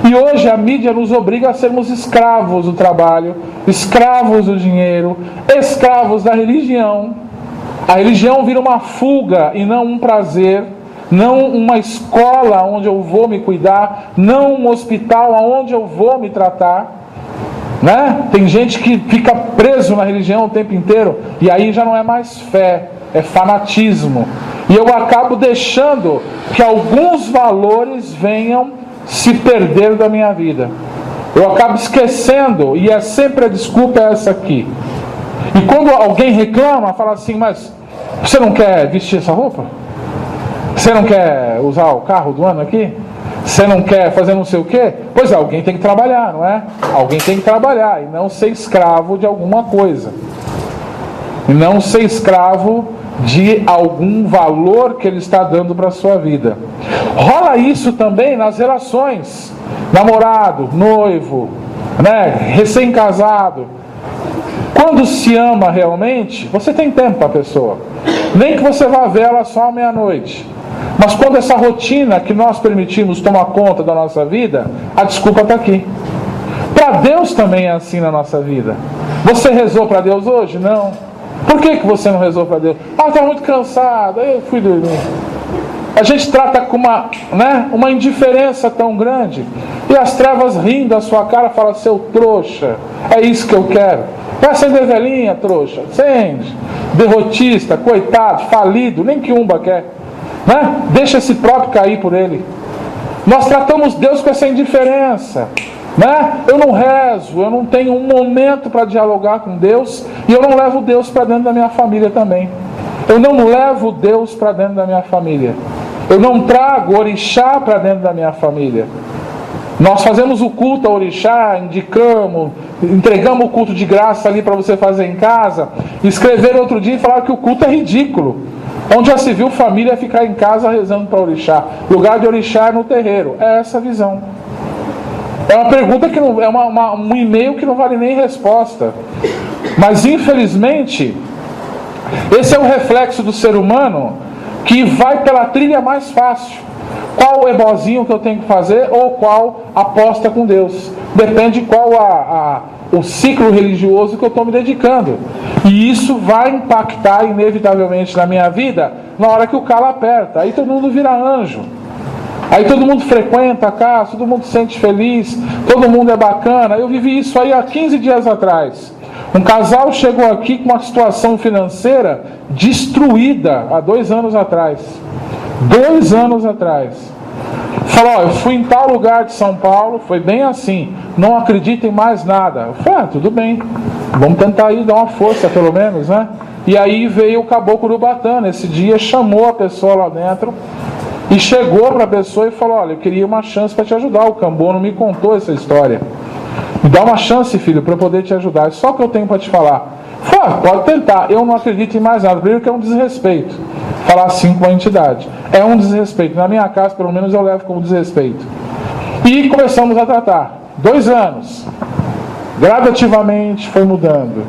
E hoje a mídia nos obriga a sermos escravos do trabalho, escravos do dinheiro, escravos da religião. A religião vira uma fuga e não um prazer, não uma escola onde eu vou me cuidar, não um hospital onde eu vou me tratar. Né? Tem gente que fica preso na religião o tempo inteiro e aí já não é mais fé, é fanatismo. E eu acabo deixando que alguns valores venham se perder da minha vida. Eu acabo esquecendo, e é sempre a desculpa essa aqui. E quando alguém reclama, fala assim, mas você não quer vestir essa roupa? Você não quer usar o carro do ano aqui? Você não quer fazer não sei o quê? Pois é, alguém tem que trabalhar, não é? Alguém tem que trabalhar e não ser escravo de alguma coisa. E não ser escravo de algum valor que ele está dando para a sua vida. Rola isso também nas relações. Namorado, noivo, né? Recém-casado. Quando se ama realmente, você tem tempo para a pessoa. Nem que você vá ver ela só à meia-noite. Mas quando essa rotina que nós permitimos tomar conta da nossa vida, a desculpa está aqui. Para Deus também é assim na nossa vida. Você rezou para Deus hoje? Não. Por que você não rezou para Deus? Está muito cansado, aí eu fui dormir. A gente trata com uma indiferença tão grande. E as trevas riem da sua cara e falam, seu trouxa, é isso que eu quero. Vai acender velhinha, trouxa. Acende. Derrotista, coitado, falido, nem que umba quer. Né? Deixa esse próprio cair por ele. Nós tratamos Deus com essa indiferença. Né? Eu não rezo, eu não tenho um momento para dialogar com Deus. E eu não levo Deus para dentro da minha família também. Eu não levo Deus para dentro da minha família. Eu não trago orixá para dentro da minha família. Nós fazemos o culto a orixá, entregamos o culto de graça ali para você fazer em casa. Escreveram outro dia e falaram que o culto é ridículo. Onde já se viu família ficar em casa rezando para orixá. Lugar de orixá é no terreiro. É essa a visão. É uma pergunta que não é um e-mail que não vale nem resposta. Mas infelizmente, esse é o reflexo do ser humano que vai pela trilha mais fácil. Qual o ebozinho que eu tenho que fazer ou qual aposta com Deus. Depende qual o ciclo religioso que eu estou me dedicando. E isso vai impactar inevitavelmente na minha vida na hora que o calo aperta. Aí todo mundo vira anjo. Aí todo mundo frequenta a casa, todo mundo se sente feliz, todo mundo é bacana. Eu vivi isso aí há 15 dias atrás. Um casal chegou aqui com uma situação financeira destruída há 2 anos atrás. 2 anos atrás. Falou, eu fui em tal lugar de São Paulo, foi bem assim, não acredito em mais nada. Eu falei, tudo bem, vamos tentar ir dar uma força pelo menos, né? E aí veio o caboclo Urubatã, nesse dia chamou a pessoa lá dentro e chegou para a pessoa e falou, olha, eu queria uma chance para te ajudar, o Cambô não me contou essa história. Me dá uma chance, filho, para eu poder te ajudar, é só o que eu tenho para te falar. Pode tentar, eu não acredito em mais nada. Primeiro que é um desrespeito falar assim com a entidade, é um desrespeito. Na minha casa, pelo menos, eu levo como desrespeito. E começamos a tratar. 2 anos, gradativamente foi mudando.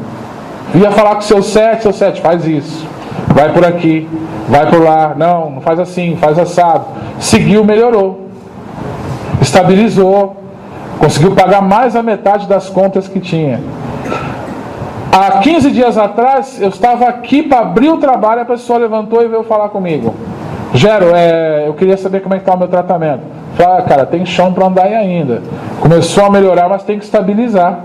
Ia falar com seu sete, faz isso, vai por aqui, vai por lá, não faz assim, faz assado. Seguiu, melhorou, estabilizou, conseguiu pagar mais da metade das contas que tinha. Há 15 dias atrás, eu estava aqui para abrir o trabalho, a pessoa levantou e veio falar comigo. Gero, eu queria saber como é que está o meu tratamento. Falei, cara, tem chão para andar aí ainda. Começou a melhorar, mas tem que estabilizar.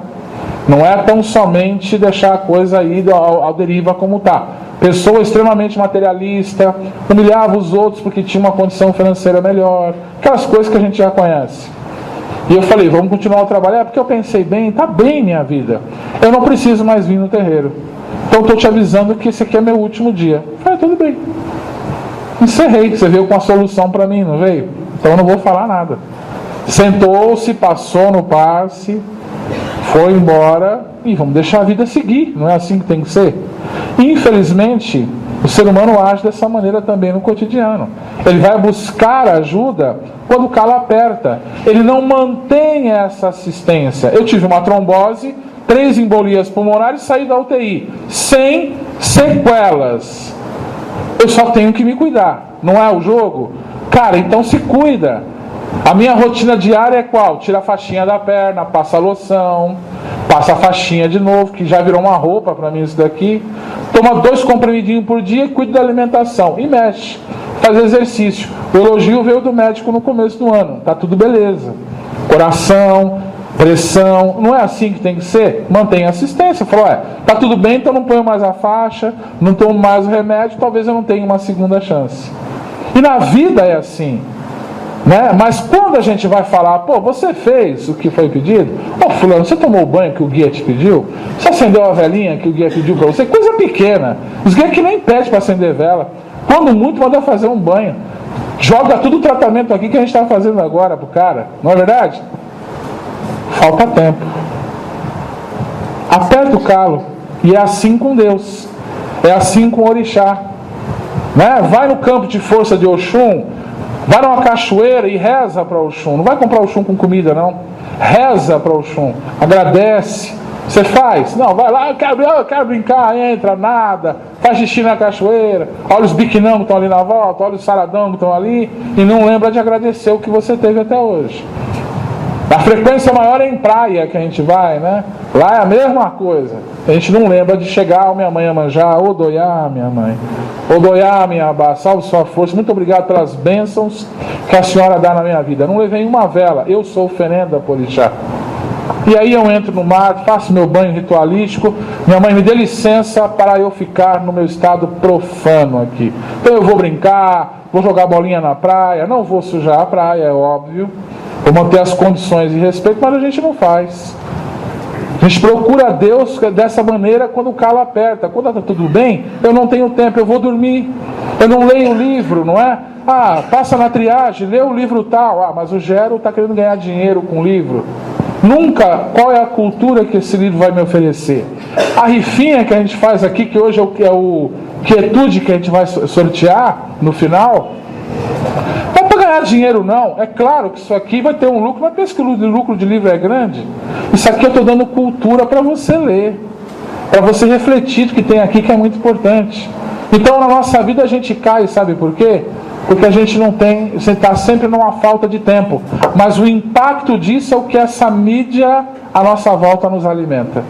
Não é tão somente deixar a coisa aí ao deriva como está. Pessoa extremamente materialista, humilhava os outros porque tinha uma condição financeira melhor. Aquelas coisas que a gente já conhece. E eu falei, vamos continuar o trabalho. Porque eu pensei bem, está bem minha vida. Eu não preciso mais vir no terreiro. Então estou te avisando que esse aqui é meu último dia. Eu falei, tudo bem. Encerrei, você veio com a solução para mim, não veio? Então eu não vou falar nada. Sentou-se, passou no passe, foi embora e vamos deixar a vida seguir. Não é assim que tem que ser? Infelizmente, o ser humano age dessa maneira também no cotidiano. Ele vai buscar ajuda quando o calo aperta. Ele não mantém essa assistência. Eu tive uma trombose, 3 embolias pulmonares e saí da UTI, sem sequelas. Eu só tenho que me cuidar. Não é o jogo? Cara, então se cuida. A minha rotina diária é qual? Tira a faixinha da perna, passa a loção, passa a faixinha de novo, que já virou uma roupa para mim isso daqui. Toma 2 comprimidinhos por dia, cuida da alimentação e mexe, faz exercício. O elogio veio do médico no começo do ano, tá tudo beleza. Coração, pressão, não é assim que tem que ser? Mantém a assistência. Falou, tá tudo bem, então não ponho mais a faixa, não tomo mais o remédio, talvez eu não tenha uma segunda chance. E na vida é assim. Né? Mas quando a gente vai falar, você fez o que foi pedido? Fulano, você tomou o banho que o guia te pediu? Você acendeu a velinha que o guia pediu para você? Coisa pequena. Os guias que nem pedem para acender vela. Quando muito, manda fazer um banho. Joga tudo o tratamento aqui que a gente está fazendo agora pro cara. Não é verdade? Falta tempo. Aperta o calo. E é assim com Deus. É assim com o orixá. Né? Vai no campo de força de Oxum, vai numa cachoeira e reza para o Oxum. Não vai comprar o Oxum com comida, não. Reza para o Oxum. Agradece. Você faz? Não, vai lá, eu quero brincar, entra, nada. Faz xixi na cachoeira. Olha os biquinão que estão ali na volta, olha os saradão que estão ali. E não lembra de agradecer o que você teve até hoje. A frequência maior é em praia que a gente vai, né? Lá é a mesma coisa. A gente não lembra de chegar, minha mãe a manjar, Odoiá, minha mãe. Odoiá, minha abá, salve sua força. Muito obrigado pelas bênçãos que a senhora dá na minha vida. Não levei uma vela, eu sou oferenda por orixá. E aí eu entro no mar, faço meu banho ritualístico. Minha mãe me dê licença para eu ficar no meu estado profano aqui. Então eu vou brincar, vou jogar bolinha na praia, não vou sujar a praia, é óbvio. Vou manter as condições de respeito, mas a gente não faz. A gente procura Deus dessa maneira quando o calo aperta. Quando está tudo bem, eu não tenho tempo, eu vou dormir. Eu não leio o livro, não é? Passa na triagem, lê o livro tal. Mas o Gero está querendo ganhar dinheiro com o livro. Nunca, qual é a cultura que esse livro vai me oferecer? A rifinha que a gente faz aqui, que hoje é o quietude que a gente vai sortear no final, não é para ganhar dinheiro não. É claro que isso aqui vai ter um lucro, mas pensa que o lucro de livro é grande. Isso aqui eu estou dando cultura para você ler, para você refletir o que tem aqui, que é muito importante. Então na nossa vida a gente cai, sabe por quê? Porque a gente não tem, você está sempre numa falta de tempo. Mas o impacto disso é o que essa mídia à nossa volta nos alimenta.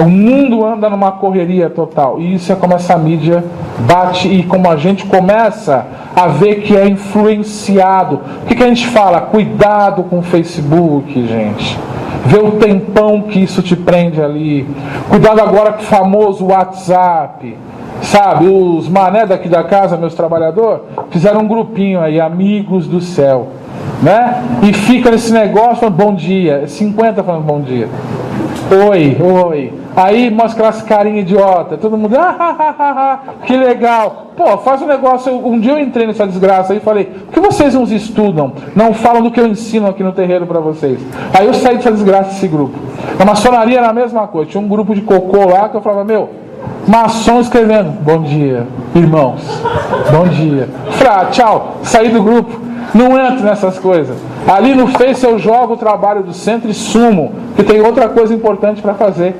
O mundo anda numa correria total, e isso é como essa mídia bate, e como a gente começa a ver que é influenciado. O que a gente fala? Cuidado com o Facebook, gente. Vê o tempão que isso te prende ali. Cuidado agora com o famoso WhatsApp. Sabe, os mané daqui da casa, meus trabalhadores, fizeram um grupinho aí, Amigos do Céu, né? E fica nesse negócio falando bom dia, 50 falando bom dia. Oi, oi. Aí mostra aquelas carinhas idiota, todo mundo, que legal. Pô, faz um negócio. Um dia eu entrei nessa desgraça aí e falei, por que vocês não estudam? Não falam do que eu ensino aqui no terreiro para vocês. Aí eu saí dessa desgraça desse grupo. Na maçonaria era a mesma coisa, tinha um grupo de cocô lá que eu falava, maçom escrevendo, bom dia, irmãos, bom dia. Tchau, saí do grupo, não entro nessas coisas. Ali no Face eu jogo o trabalho do centro e sumo, que tem outra coisa importante para fazer.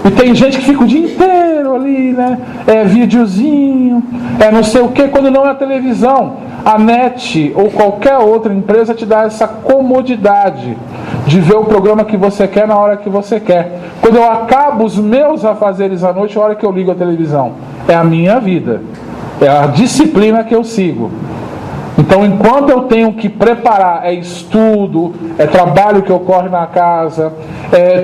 E tem gente que fica o dia inteiro ali, né? Videozinho, não sei o que, quando não é televisão. A NET ou qualquer outra empresa te dá essa comodidade de ver o programa que você quer na hora que você quer. Quando eu acabo os meus afazeres à noite, é a hora que eu ligo a televisão. É a minha vida, é a disciplina que eu sigo. Então, enquanto eu tenho que preparar, estudo, trabalho que ocorre na casa,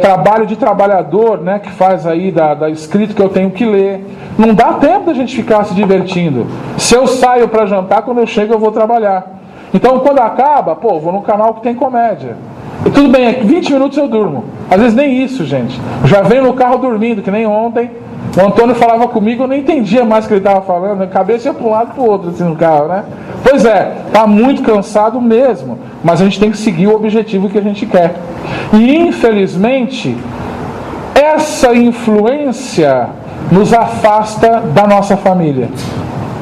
trabalho de trabalhador, né, que faz aí da escrita que eu tenho que ler, não dá tempo da gente ficar se divertindo. Se eu saio para jantar, quando eu chego eu vou trabalhar. Então, quando acaba, vou no canal que tem comédia. E tudo bem, 20 minutos eu durmo. Às vezes nem isso, gente. Já venho no carro dormindo, que nem ontem. O Antônio falava comigo, eu nem entendia mais o que ele estava falando. A cabeça ia para um lado e para o outro, assim, no carro, né? Pois é, está muito cansado mesmo. Mas a gente tem que seguir o objetivo que a gente quer. E, infelizmente, essa influência nos afasta da nossa família,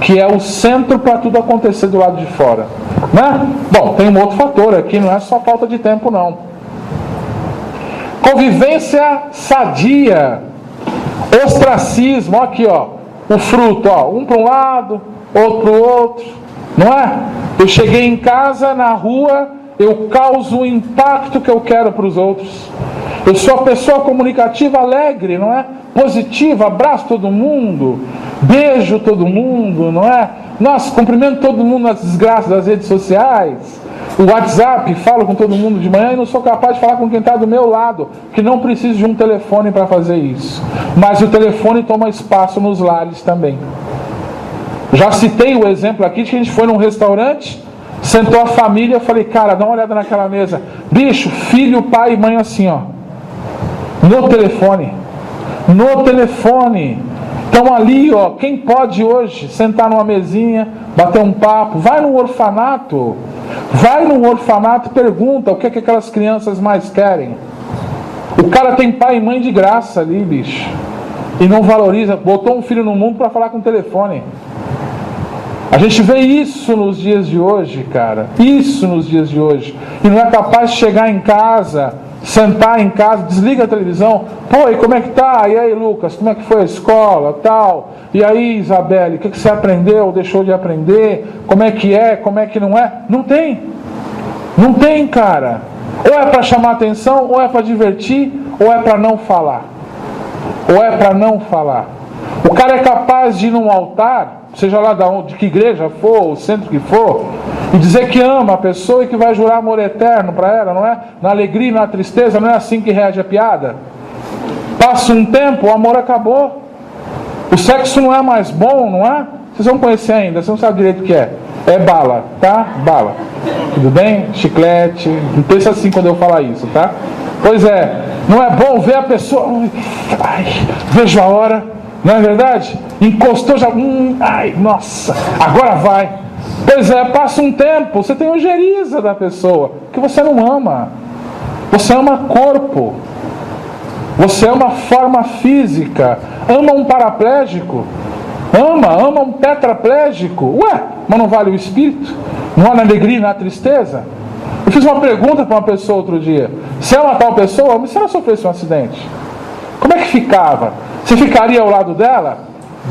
que é o centro para tudo acontecer do lado de fora, né? Bom, tem um outro fator aqui, não é só falta de tempo, não. Convivência sadia. Ostracismo, aqui o fruto, um para um lado, outro para o outro, não é? Eu cheguei em casa, na rua, eu causo o impacto que eu quero para os outros. Eu sou a pessoa comunicativa alegre, não é? Positiva, abraço todo mundo, beijo todo mundo, não é? Nossa, cumprimento todo mundo nas desgraças das redes sociais. O WhatsApp, falo com todo mundo de manhã e não sou capaz de falar com quem está do meu lado, que não preciso de um telefone para fazer isso. Mas o telefone toma espaço nos lares também. Já citei o exemplo aqui de que a gente foi num restaurante, sentou a família, eu falei, cara, dá uma olhada naquela mesa. Bicho, filho, pai e mãe assim, no telefone. No telefone. Então ali, quem pode hoje sentar numa mesinha, bater um papo, vai no orfanato. Vai num orfanato e pergunta o que aquelas crianças mais querem. O cara tem pai e mãe de graça ali, bicho. E não valoriza, botou um filho no mundo para falar com o telefone. A gente vê isso nos dias de hoje, cara. Isso nos dias de hoje. E não é capaz de chegar em casa, sentar em casa, desliga a televisão. Pô, e como é que tá? E aí, Lucas, como é que foi a escola, tal? E aí, Isabelle, o que você aprendeu ou deixou de aprender? Como é, como é que não é? Não tem. Não tem, cara. Ou é para chamar atenção, ou é para divertir, ou é para não falar. Ou é para não falar. O cara é capaz de ir num altar, seja lá de que igreja for, o centro que for, e dizer que ama a pessoa e que vai jurar amor eterno para ela, não é? Na alegria e na tristeza, não é assim que reage a piada? Passa um tempo, o amor acabou. O sexo não é mais bom, não é? Vocês vão conhecer ainda, vocês não sabem direito o que é. É bala, tá? Bala. Tudo bem? Chiclete. Não pensa assim quando eu falar isso, tá? Pois é, não é bom ver a pessoa. Ai, vejo a hora, não é verdade? Encostou já. Ai, nossa, agora vai. Pois é, passa um tempo, você tem ojeriza da pessoa, que você não ama. Você ama corpo. Você ama forma física. Ama um paraplégico. Ama um tetraplégico. Ué, mas não vale o espírito? Não há na alegria e na tristeza? Eu fiz uma pergunta para uma pessoa outro dia. Se ela tal pessoa, mas se ela sofresse um acidente, como é que ficava? Você ficaria ao lado dela?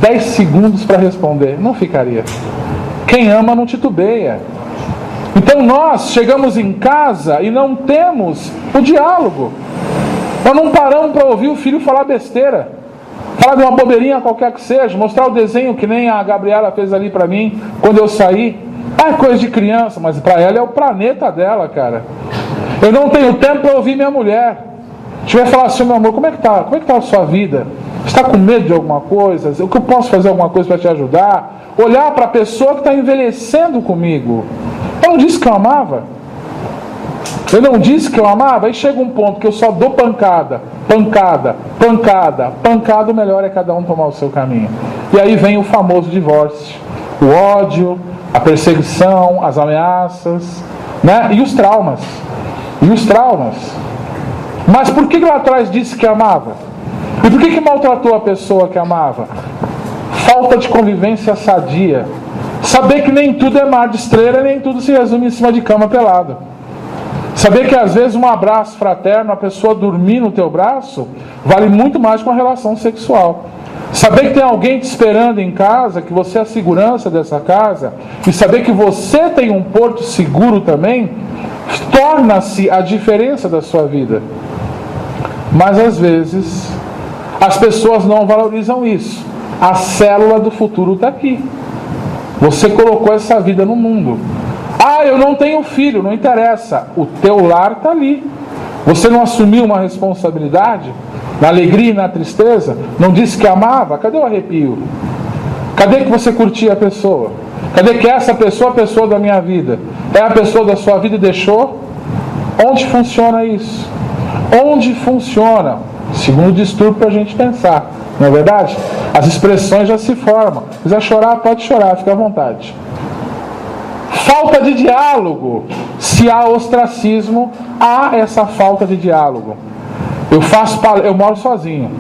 10 segundos para responder. Não ficaria. Quem ama não titubeia. Então nós chegamos em casa e não temos o diálogo. Nós não paramos para ouvir o filho falar besteira, falar de uma bobeirinha qualquer que seja, mostrar o desenho que nem a Gabriela fez ali para mim quando eu saí. É coisa de criança, mas para ela é o planeta dela, cara. Eu não tenho tempo para ouvir minha mulher. Se tiver falar assim, meu amor, como é que tá a sua vida? Você está com medo de alguma coisa? O que eu posso fazer alguma coisa para te ajudar? Olhar para a pessoa que está envelhecendo comigo. Eu não disse que eu amava. Eu não disse que eu amava. Aí chega um ponto que eu só dou pancada, o melhor é cada um tomar o seu caminho. E aí vem o famoso divórcio, o ódio, a perseguição, as ameaças, né? E os traumas. Mas por que lá atrás disse que amava? E por que maltratou a pessoa que amava? Falta de convivência sadia. Saber que nem tudo é mar de estrela, nem tudo se resume em cima de cama pelado. Saber que às vezes um abraço fraterno, a pessoa dormir no teu braço, vale muito mais que uma relação sexual. Saber que tem alguém te esperando em casa, que você é a segurança dessa casa, e saber que você tem um porto seguro também, torna-se a diferença da sua vida. Mas às vezes as pessoas não valorizam isso. A célula do futuro está aqui. Você colocou essa vida no mundo. Ah, eu não tenho filho, não interessa. O teu lar está ali. Você não assumiu uma responsabilidade? Na alegria e na tristeza? Não disse que amava? Cadê o arrepio? Cadê que você curtia a pessoa? Cadê que essa pessoa é a pessoa da minha vida? É a pessoa da sua vida e deixou? Onde funciona isso? Onde funciona? Segundo distúrbio para a gente pensar. Não é verdade? As expressões já se formam. Se quiser chorar, pode chorar, fica à vontade. Falta de diálogo. Se há ostracismo, há essa falta de diálogo. Eu moro sozinho.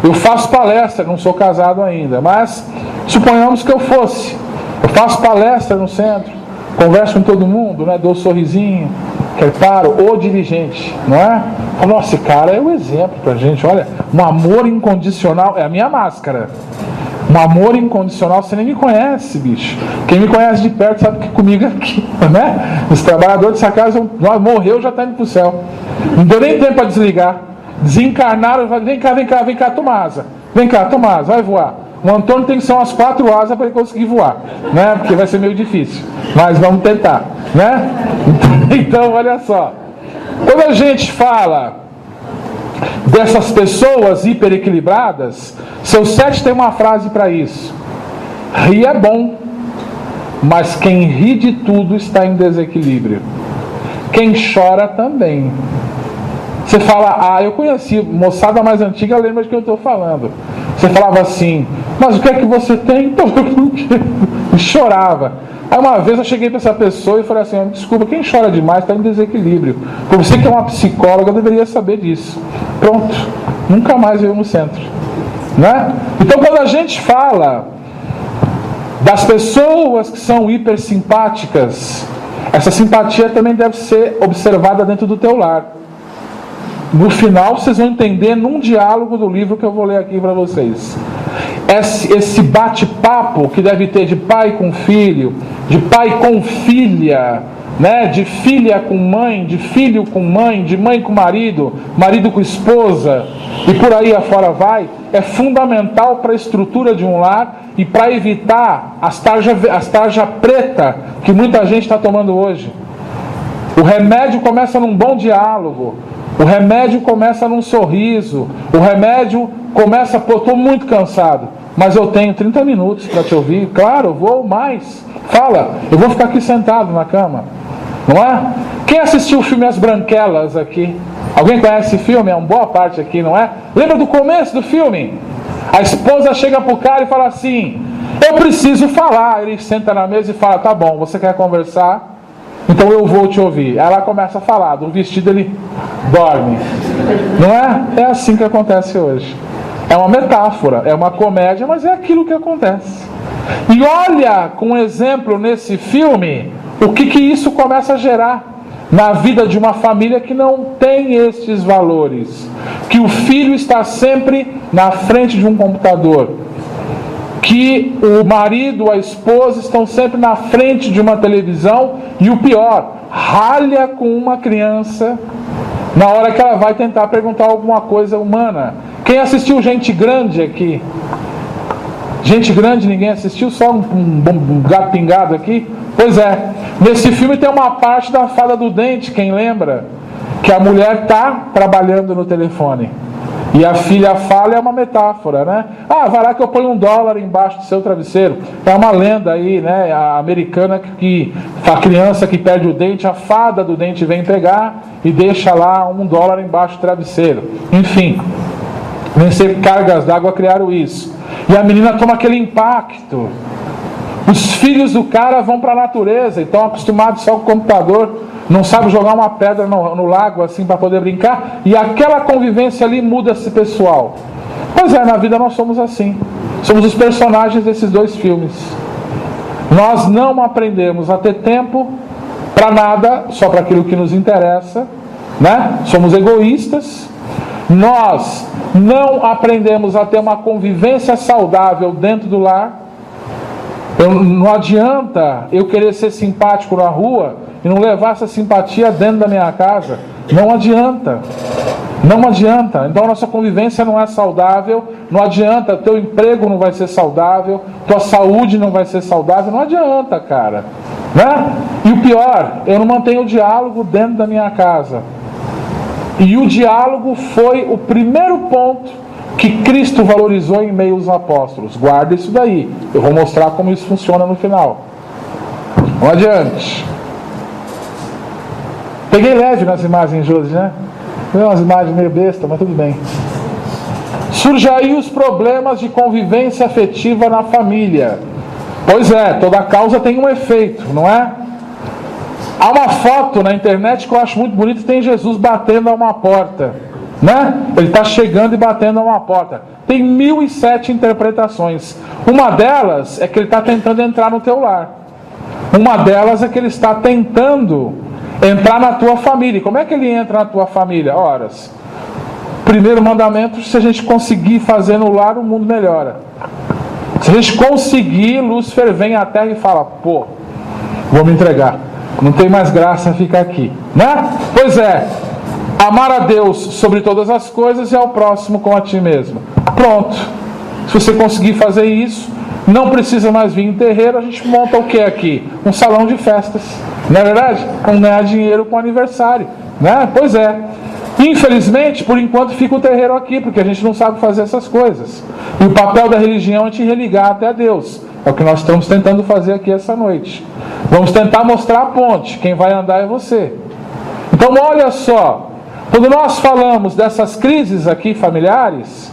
Eu faço palestra, não sou casado ainda, mas suponhamos que eu fosse. Eu faço palestra no centro, converso com todo mundo, né? Dou um sorrisinho, reparo, o dirigente, não é? Nossa, esse cara é o exemplo pra gente. Olha, um amor incondicional é a minha máscara. Um amor incondicional, você nem me conhece, bicho. Quem me conhece de perto sabe que comigo é aqui, né? Os trabalhadores dessa casa, morreu, já está indo pro céu. Não deu nem tempo para desligar. Desencarnaram, vem cá, toma asa. Vem cá, toma asa, vai voar. O Antônio tem que ser umas 4 asas para ele conseguir voar, né? Porque vai ser meio difícil. Mas vamos tentar, né? Então, olha só. Quando a gente fala dessas pessoas hiperequilibradas, seu 7 tem uma frase para isso. Rir é bom, mas quem ri de tudo está em desequilíbrio. Quem chora também. Você fala, eu conheci, moçada mais antiga lembra de que eu estou falando. Você falava assim, mas o que é que você tem? Então eu não quero. E chorava. Aí uma vez eu cheguei para essa pessoa e falei assim, desculpa, quem chora demais está em desequilíbrio. Por você que é uma psicóloga, deveria saber disso. Pronto, nunca mais veio no centro, né? Então quando a gente fala das pessoas que são hipersimpáticas, essa simpatia também deve ser observada dentro do teu lar. No final vocês vão entender num diálogo do livro que eu vou ler aqui para vocês. Esse bate-papo que deve ter de pai com filho, de pai com filha, né? De filha com mãe, de filho com mãe, de mãe com marido, marido com esposa, e por aí afora vai, é fundamental para a estrutura de um lar e para evitar as tarja preta que muita gente está tomando hoje. O remédio começa num bom diálogo. O remédio começa num sorriso. O remédio começa, estou muito cansado, mas eu tenho 30 minutos para te ouvir. Claro, eu vou mais. Fala, eu vou ficar aqui sentado na cama. Não é? Quem assistiu o filme As Branquelas aqui? Alguém conhece esse filme? É uma boa parte aqui, não é? Lembra do começo do filme? A esposa chega pro cara e fala assim, eu preciso falar. Ele senta na mesa e fala, tá bom, você quer conversar? Então eu vou te ouvir. Ela começa a falar, do vestido ele dorme. Não é? É assim que acontece hoje. É uma metáfora, é uma comédia, mas é aquilo que acontece. E olha, com um exemplo nesse filme, o que isso começa a gerar na vida de uma família que não tem estes valores. Que o filho está sempre na frente de um computador. Que o marido, a esposa estão sempre na frente de uma televisão e o pior, ralha com uma criança na hora que ela vai tentar perguntar alguma coisa humana. Quem assistiu Gente Grande aqui? Gente Grande, ninguém assistiu? Só um gato pingado aqui? Pois é, nesse filme tem uma parte da Fada do Dente, quem lembra? Que a mulher está trabalhando no telefone e a filha fala, é uma metáfora, né? Ah, vai lá que eu ponho $1 embaixo do seu travesseiro. É uma lenda aí, né? A americana que a criança que perde o dente, a fada do dente vem pegar e deixa lá $1 embaixo do travesseiro. Enfim, vencer cargas d'água criaram isso. E a menina toma aquele impacto. Os filhos do cara vão para a natureza e estão acostumados só com o computador, não sabem jogar uma pedra no lago assim para poder brincar, e aquela convivência ali muda esse pessoal. Pois é, na vida nós somos assim. Somos os personagens desses dois filmes. Nós não aprendemos a ter tempo para nada, só para aquilo que nos interessa, né? Somos egoístas. Nós não aprendemos a ter uma convivência saudável dentro do lar. Não adianta eu querer ser simpático na rua e não levar essa simpatia dentro da minha casa. Não adianta. Não adianta. Então a nossa convivência não é saudável. Não adianta. Teu emprego não vai ser saudável. Tua saúde não vai ser saudável. Não adianta, cara. Né? E o pior, eu não mantenho o diálogo dentro da minha casa. E o diálogo foi o primeiro ponto que Cristo valorizou em meio aos apóstolos. Guarda isso daí. Eu vou mostrar como isso funciona no final. Vamos adiante. Peguei leve nas imagens de hoje, né? Tem umas imagens meio besta, mas tudo bem. Surge aí os problemas de convivência afetiva na família. Pois é, toda causa tem um efeito, não é? Há uma foto na internet que eu acho muito bonita, tem Jesus batendo a uma porta, né? Ele está chegando e batendo a uma porta. Tem 1007 interpretações. Uma delas é que ele está tentando entrar no teu lar. Uma delas é que ele está tentando entrar na tua família. E como é que ele entra na tua família? Horas. Primeiro mandamento, se a gente conseguir fazer no lar, o mundo melhora. Se a gente conseguir, Lúcifer vem à terra e fala, pô, vou me entregar. Não tem mais graça ficar aqui, né? Pois é, amar a Deus sobre todas as coisas e ao próximo como a ti mesmo. Pronto. Se você conseguir fazer isso, não precisa mais vir em terreiro, a gente monta o que aqui? Um salão de festas, não é verdade? Vamos ganhar dinheiro com aniversário, né? Pois é. Infelizmente, por enquanto fica o terreiro aqui, porque a gente não sabe fazer essas coisas. E o papel da religião é te religar até a Deus. É o que nós estamos tentando fazer aqui essa noite. Vamos tentar mostrar a ponte. Quem vai andar é você. Então olha só, quando nós falamos dessas crises aqui familiares,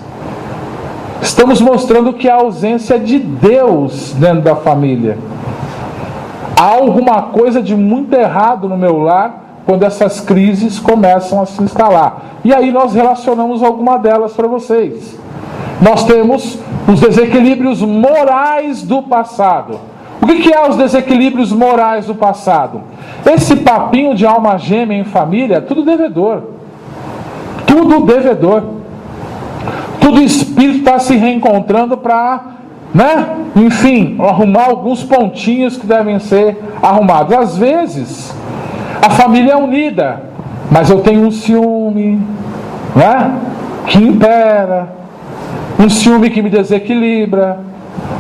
estamos mostrando que há ausência de Deus dentro da família. Há alguma coisa de muito errado no meu lar quando essas crises começam a se instalar. E aí nós relacionamos alguma delas para vocês. Nós temos os desequilíbrios morais do passado. O que é os desequilíbrios morais do passado? Esse papinho de alma gêmea em família é tudo devedor. Tudo devedor. Tudo espírito está se reencontrando para, né? Enfim, arrumar alguns pontinhos que devem ser arrumados. Às vezes, a família é unida, mas eu tenho um ciúme, né? Que impera. Um ciúme que me desequilibra,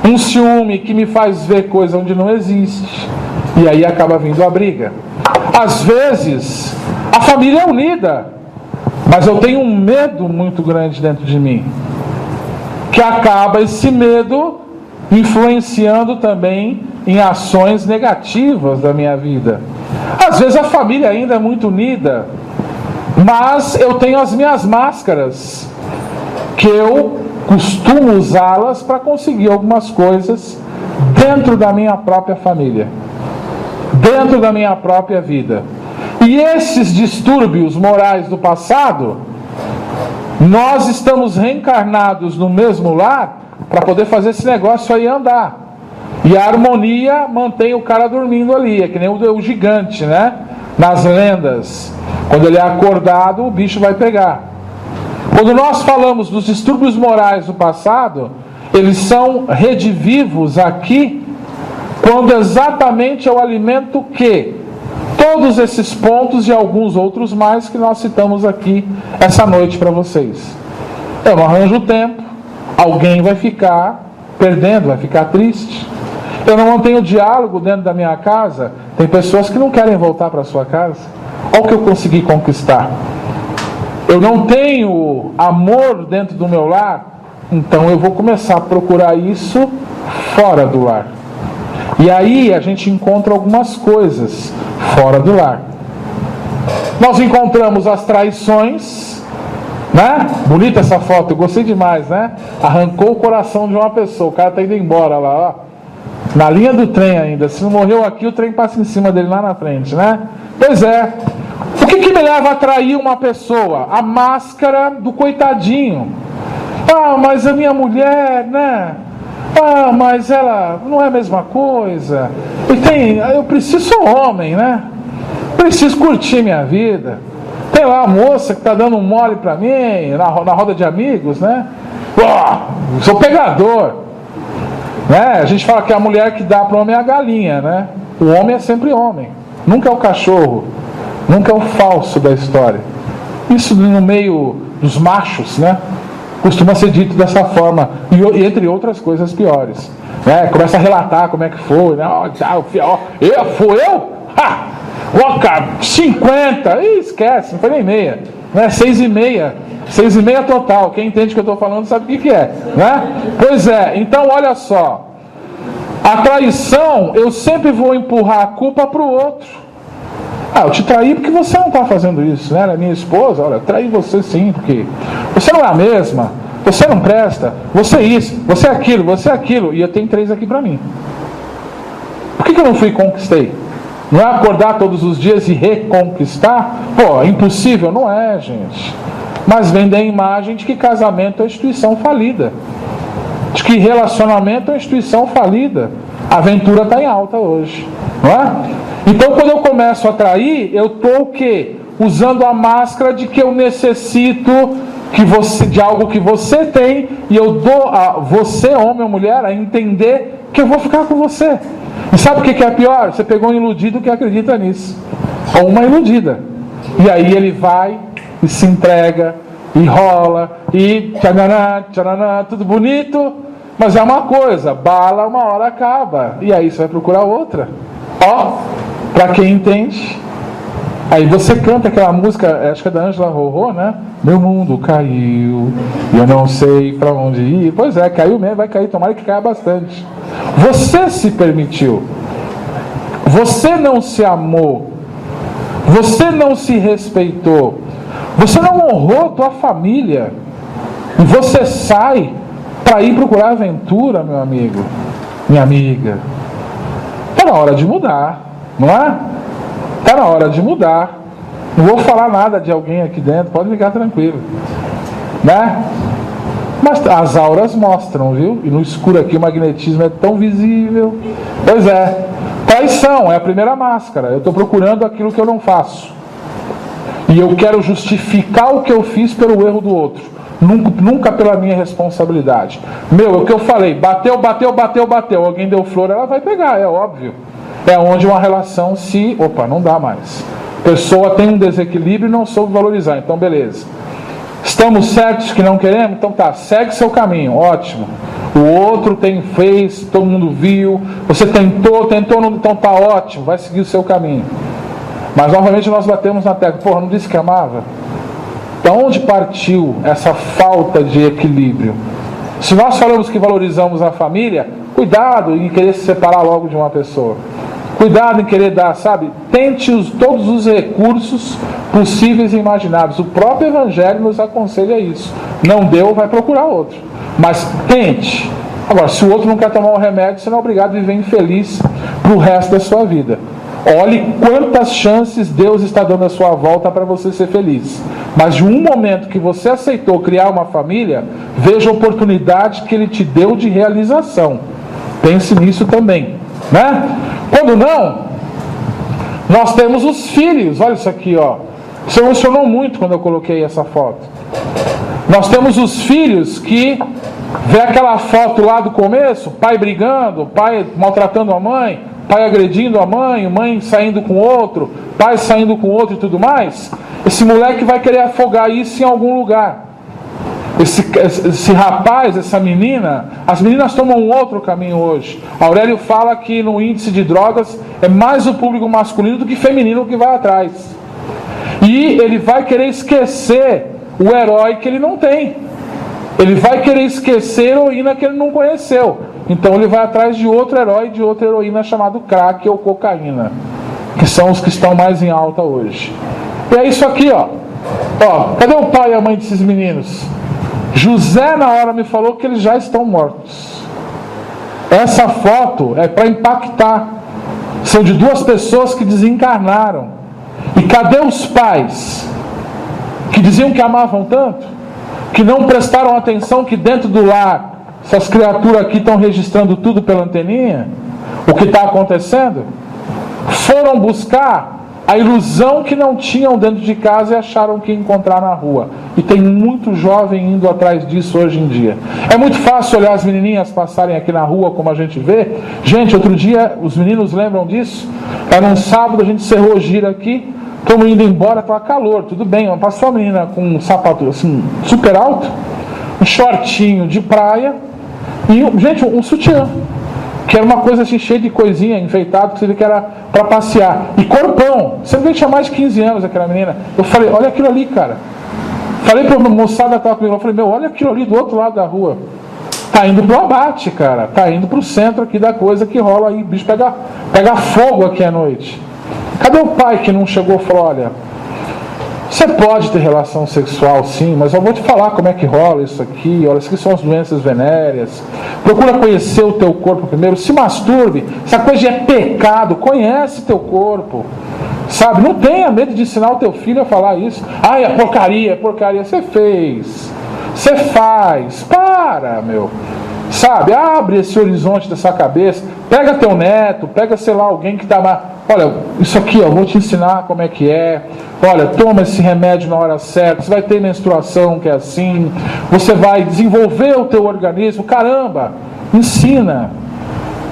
um ciúme que me faz ver coisa onde não existe, e aí acaba vindo a briga. Às vezes a família é unida, mas eu tenho um medo muito grande dentro de mim, que acaba esse medo influenciando também em ações negativas da minha vida. Às vezes a família ainda é muito unida, mas eu tenho as minhas máscaras, que eu costumo usá-las para conseguir algumas coisas dentro da minha própria família, dentro da minha própria vida. E esses distúrbios morais do passado, nós estamos reencarnados no mesmo lar para poder fazer esse negócio aí andar. E a harmonia mantém o cara dormindo ali, é que nem o gigante, né? Nas lendas, quando ele é acordado, o bicho vai pegar. Quando nós falamos dos distúrbios morais do passado, eles são redivivos aqui, quando exatamente é o alimento que Todos esses pontos e alguns outros mais que nós citamos aqui essa noite para vocês. Eu não arranjo tempo, alguém vai ficar perdendo, vai ficar triste. Eu não mantenho diálogo dentro da minha casa, tem pessoas que não querem voltar para a sua casa. Olha o que eu consegui conquistar. Eu não tenho amor dentro do meu lar, então eu vou começar a procurar isso fora do lar. E aí a gente encontra algumas coisas fora do lar. Nós encontramos as traições, né? Bonita essa foto, eu gostei demais, né? Arrancou o coração de uma pessoa, o cara está indo embora lá, ó. Na linha do trem ainda. Se não morreu aqui, o trem passa em cima dele lá na frente, né? Pois é. O que me leva a trair uma pessoa? A máscara do coitadinho. Ah, mas a minha mulher, né? Ah, mas ela não é a mesma coisa. Eu preciso, sou homem, né? Preciso curtir minha vida. Tem lá a moça que está dando um mole para mim, na roda de amigos, né? Oh, sou pegador. Né? A gente fala que a mulher que dá para o homem é a galinha, né? O homem é sempre homem. Nunca é o cachorro. Nunca é o falso da história. Isso no meio dos machos, né? Costuma ser dito dessa forma, e entre outras coisas piores. Né? Começa a relatar como é que foi, né? Fui eu? Cara, 50, esquece, não foi nem meia, né? 6,5, 6,5 total. Quem entende o que eu estou falando sabe o que é, né? Pois é, então olha só, a traição, eu sempre vou empurrar a culpa para o outro. Eu te traí porque você não está fazendo isso, né? Ela é minha esposa, olha, eu traí você sim, porque você não é a mesma, você não presta, você é isso, você é aquilo, e eu tenho 3 aqui para mim. Por que eu não fui e conquistei? Não é acordar todos os dias e reconquistar? Pô, é impossível? Não é, gente. Mas vem da imagem de que casamento é instituição falida, de que relacionamento é instituição falida. A aventura está em alta hoje, não é? Então quando eu começo a trair, eu estou o quê? Usando a máscara de que eu necessito de algo que você tem, e eu dou a você, homem ou mulher, a entender que eu vou ficar com você. E sabe o que é pior? Você pegou um iludido que acredita nisso, ou uma iludida, e aí ele vai e se entrega, e rola, e tchananá, tchananá, tudo bonito, mas é uma coisa, bala uma hora acaba, e aí você vai procurar outra. Ó, para quem entende. Aí você canta aquela música, acho que é da Ângela Rorô, né? Meu mundo caiu, e eu não sei para onde ir. Pois é, caiu mesmo, vai cair, tomara que caia bastante. Você se permitiu, você não se amou, você não se respeitou, você não honrou tua família, e você sai para ir procurar aventura, meu amigo, minha amiga. Está na hora de mudar, não é? Está na hora de mudar. Não vou falar nada de alguém aqui dentro, pode ficar tranquilo, né? Mas as auras mostram, viu? E no escuro aqui o magnetismo é tão visível. Pois é, traição é a primeira máscara. Eu estou procurando aquilo que eu não faço, e eu quero justificar o que eu fiz pelo erro do outro, nunca pela minha responsabilidade. O que eu falei, bateu, alguém deu flor, ela vai pegar, é óbvio. É onde uma relação não dá mais. A pessoa tem um desequilíbrio e não soube valorizar, então beleza. Estamos certos que não queremos? Então tá, segue seu caminho, ótimo. O outro fez, todo mundo viu, você tentou, então tá ótimo, vai seguir o seu caminho. Mas novamente nós batemos na tecla, não disse que amava? Da onde partiu essa falta de equilíbrio? Se nós falamos que valorizamos a família, cuidado em querer se separar logo de uma pessoa. Cuidado em querer dar, tente todos os recursos possíveis e imagináveis. O próprio Evangelho nos aconselha isso. Não deu, vai procurar outro. Mas tente. Agora, se o outro não quer tomar um remédio, você não é obrigado a viver infeliz para o resto da sua vida. Olhe quantas chances Deus está dando à sua volta para você ser feliz. Mas de um momento que você aceitou criar uma família, veja a oportunidade que Ele te deu de realização. Pense nisso também, né? Quando não, nós temos os filhos. Olha isso aqui, ó. Isso emocionou muito quando eu coloquei essa foto. Nós temos os filhos que vê aquela foto lá do começo, pai brigando, pai maltratando a mãe. pai agredindo a mãe saindo com outro, pai saindo com outro e tudo mais, esse moleque vai querer afogar isso em algum lugar. Esse rapaz, essa menina, as meninas tomam um outro caminho hoje. Aurélio fala que no índice de drogas é mais o público masculino do que feminino que vai atrás. E ele vai querer esquecer o herói que ele não tem. Ele vai querer esquecer a heroína que ele não conheceu. Então ele vai atrás de outro herói, de outra heroína chamado crack ou cocaína, que são os que estão mais em alta hoje. E é isso aqui, ó. Cadê o pai e a mãe desses meninos? José na hora me falou que eles já estão mortos. Essa foto é para impactar. São de duas pessoas que desencarnaram. E cadê os pais que diziam que amavam tanto, que não prestaram atenção que dentro do lar essas criaturas aqui estão registrando tudo pela anteninha, o que está acontecendo? Foram buscar a ilusão que não tinham dentro de casa e acharam que ia encontrar na rua. E tem muito jovem indo atrás disso hoje em dia. É muito fácil olhar as menininhas passarem aqui na rua, como a gente vê. Gente, outro dia, os meninos lembram disso? Era um sábado, a gente encerrou o giro aqui, estamos indo embora, estava calor, tudo bem. Passou a menina com um sapato assim, super alto, um shortinho de praia e, gente, um sutiã, que era uma coisa assim, cheia de coisinha, enfeitado, que você vê que era para passear. E corpão, você não vê que tinha mais de 15 anos aquela menina. Eu falei, olha aquilo ali, cara. Falei para a moçada que estava comigo, eu falei, olha aquilo ali do outro lado da rua. Tá indo pro abate, cara. Tá indo pro centro aqui da coisa que rola aí. O bicho pega fogo aqui à noite. Cadê o pai que não chegou e falou, olha, você pode ter relação sexual sim, mas eu vou te falar como é que rola isso aqui, olha, isso aqui são as doenças venéreas, procura conhecer o teu corpo primeiro, se masturbe, essa coisa é pecado, conhece teu corpo, sabe, não tenha medo de ensinar o teu filho a falar isso, é porcaria, você fez, você faz, meu, sabe, abre esse horizonte dessa cabeça, pega teu neto, pega, sei lá, alguém que está, olha, isso aqui, vou te ensinar como é que é, olha, toma esse remédio na hora certa, você vai ter menstruação que é assim, você vai desenvolver o teu organismo, caramba, ensina,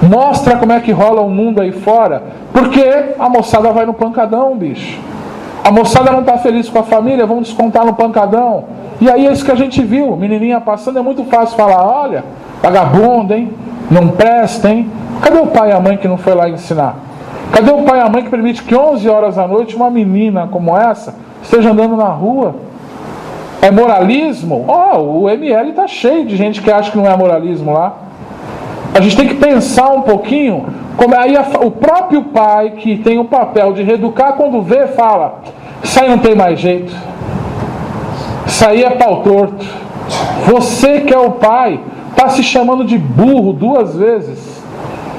mostra como é que rola o mundo aí fora, porque a moçada vai no pancadão, bicho, a moçada não está feliz com a família, vão descontar no pancadão, e aí é isso que a gente viu, menininha passando, é muito fácil falar, olha, vagabundo, hein, não presta, hein, cadê o pai e a mãe que não foi lá ensinar? Cadê o pai e a mãe que permite que 11 horas da noite uma menina como essa esteja andando na rua? É moralismo? O ML está cheio de gente que acha que não é moralismo lá. A gente tem que pensar um pouquinho, como aí o próprio pai que tem o papel de reeducar, quando vê, fala, isso aí não tem mais jeito, isso aí é pau torto. Você que é o pai está se chamando de burro 2 vezes,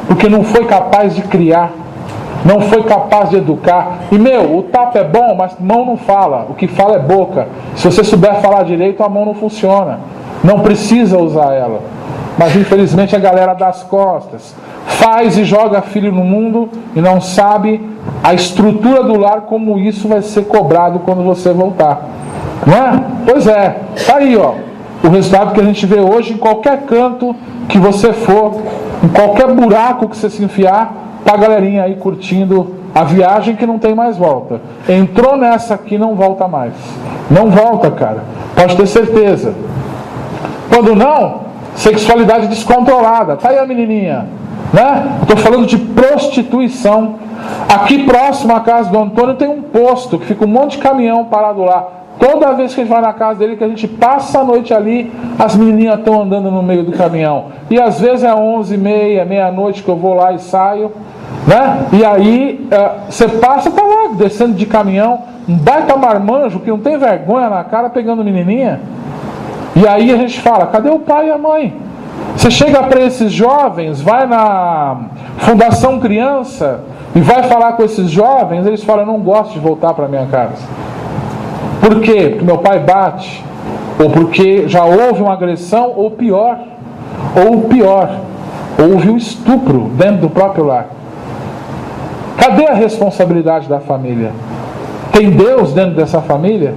porque não foi capaz de criar, não foi capaz de educar. E o tapa é bom, mas mão não fala, o que fala é boca. Se você souber falar direito, a mão não funciona, não precisa usar ela. Mas infelizmente a galera das costas faz e joga filho no mundo e não sabe a estrutura do lar, como isso vai ser cobrado quando você voltar, não é? Pois é, tá aí, o resultado que a gente vê hoje em qualquer canto que você for, em qualquer buraco que você se enfiar, tá a galerinha aí curtindo a viagem que não tem mais volta. Entrou nessa aqui, não volta mais. Não volta, cara. Pode ter certeza. Quando não, sexualidade descontrolada. Tá aí a menininha, né? Estou falando de prostituição. Aqui próximo à casa do Antônio tem um posto que fica um monte de caminhão parado lá. Toda vez que a gente vai na casa dele, que a gente passa a noite ali, as menininhas estão andando no meio do caminhão. E às vezes é 11h30, meia-noite que eu vou lá e saio, né? E aí você passa, tá lá descendo de caminhão, um baita marmanjo que não tem vergonha na cara pegando menininha. E aí a gente fala, cadê o pai e a mãe? Você chega para esses jovens, vai na Fundação Criança e vai falar com esses jovens, eles falam, eu não gosto de voltar para minha casa. Por quê? Porque meu pai bate, ou porque já houve uma agressão, ou pior, houve um estupro dentro do próprio lar. Cadê a responsabilidade da família? Tem Deus dentro dessa família?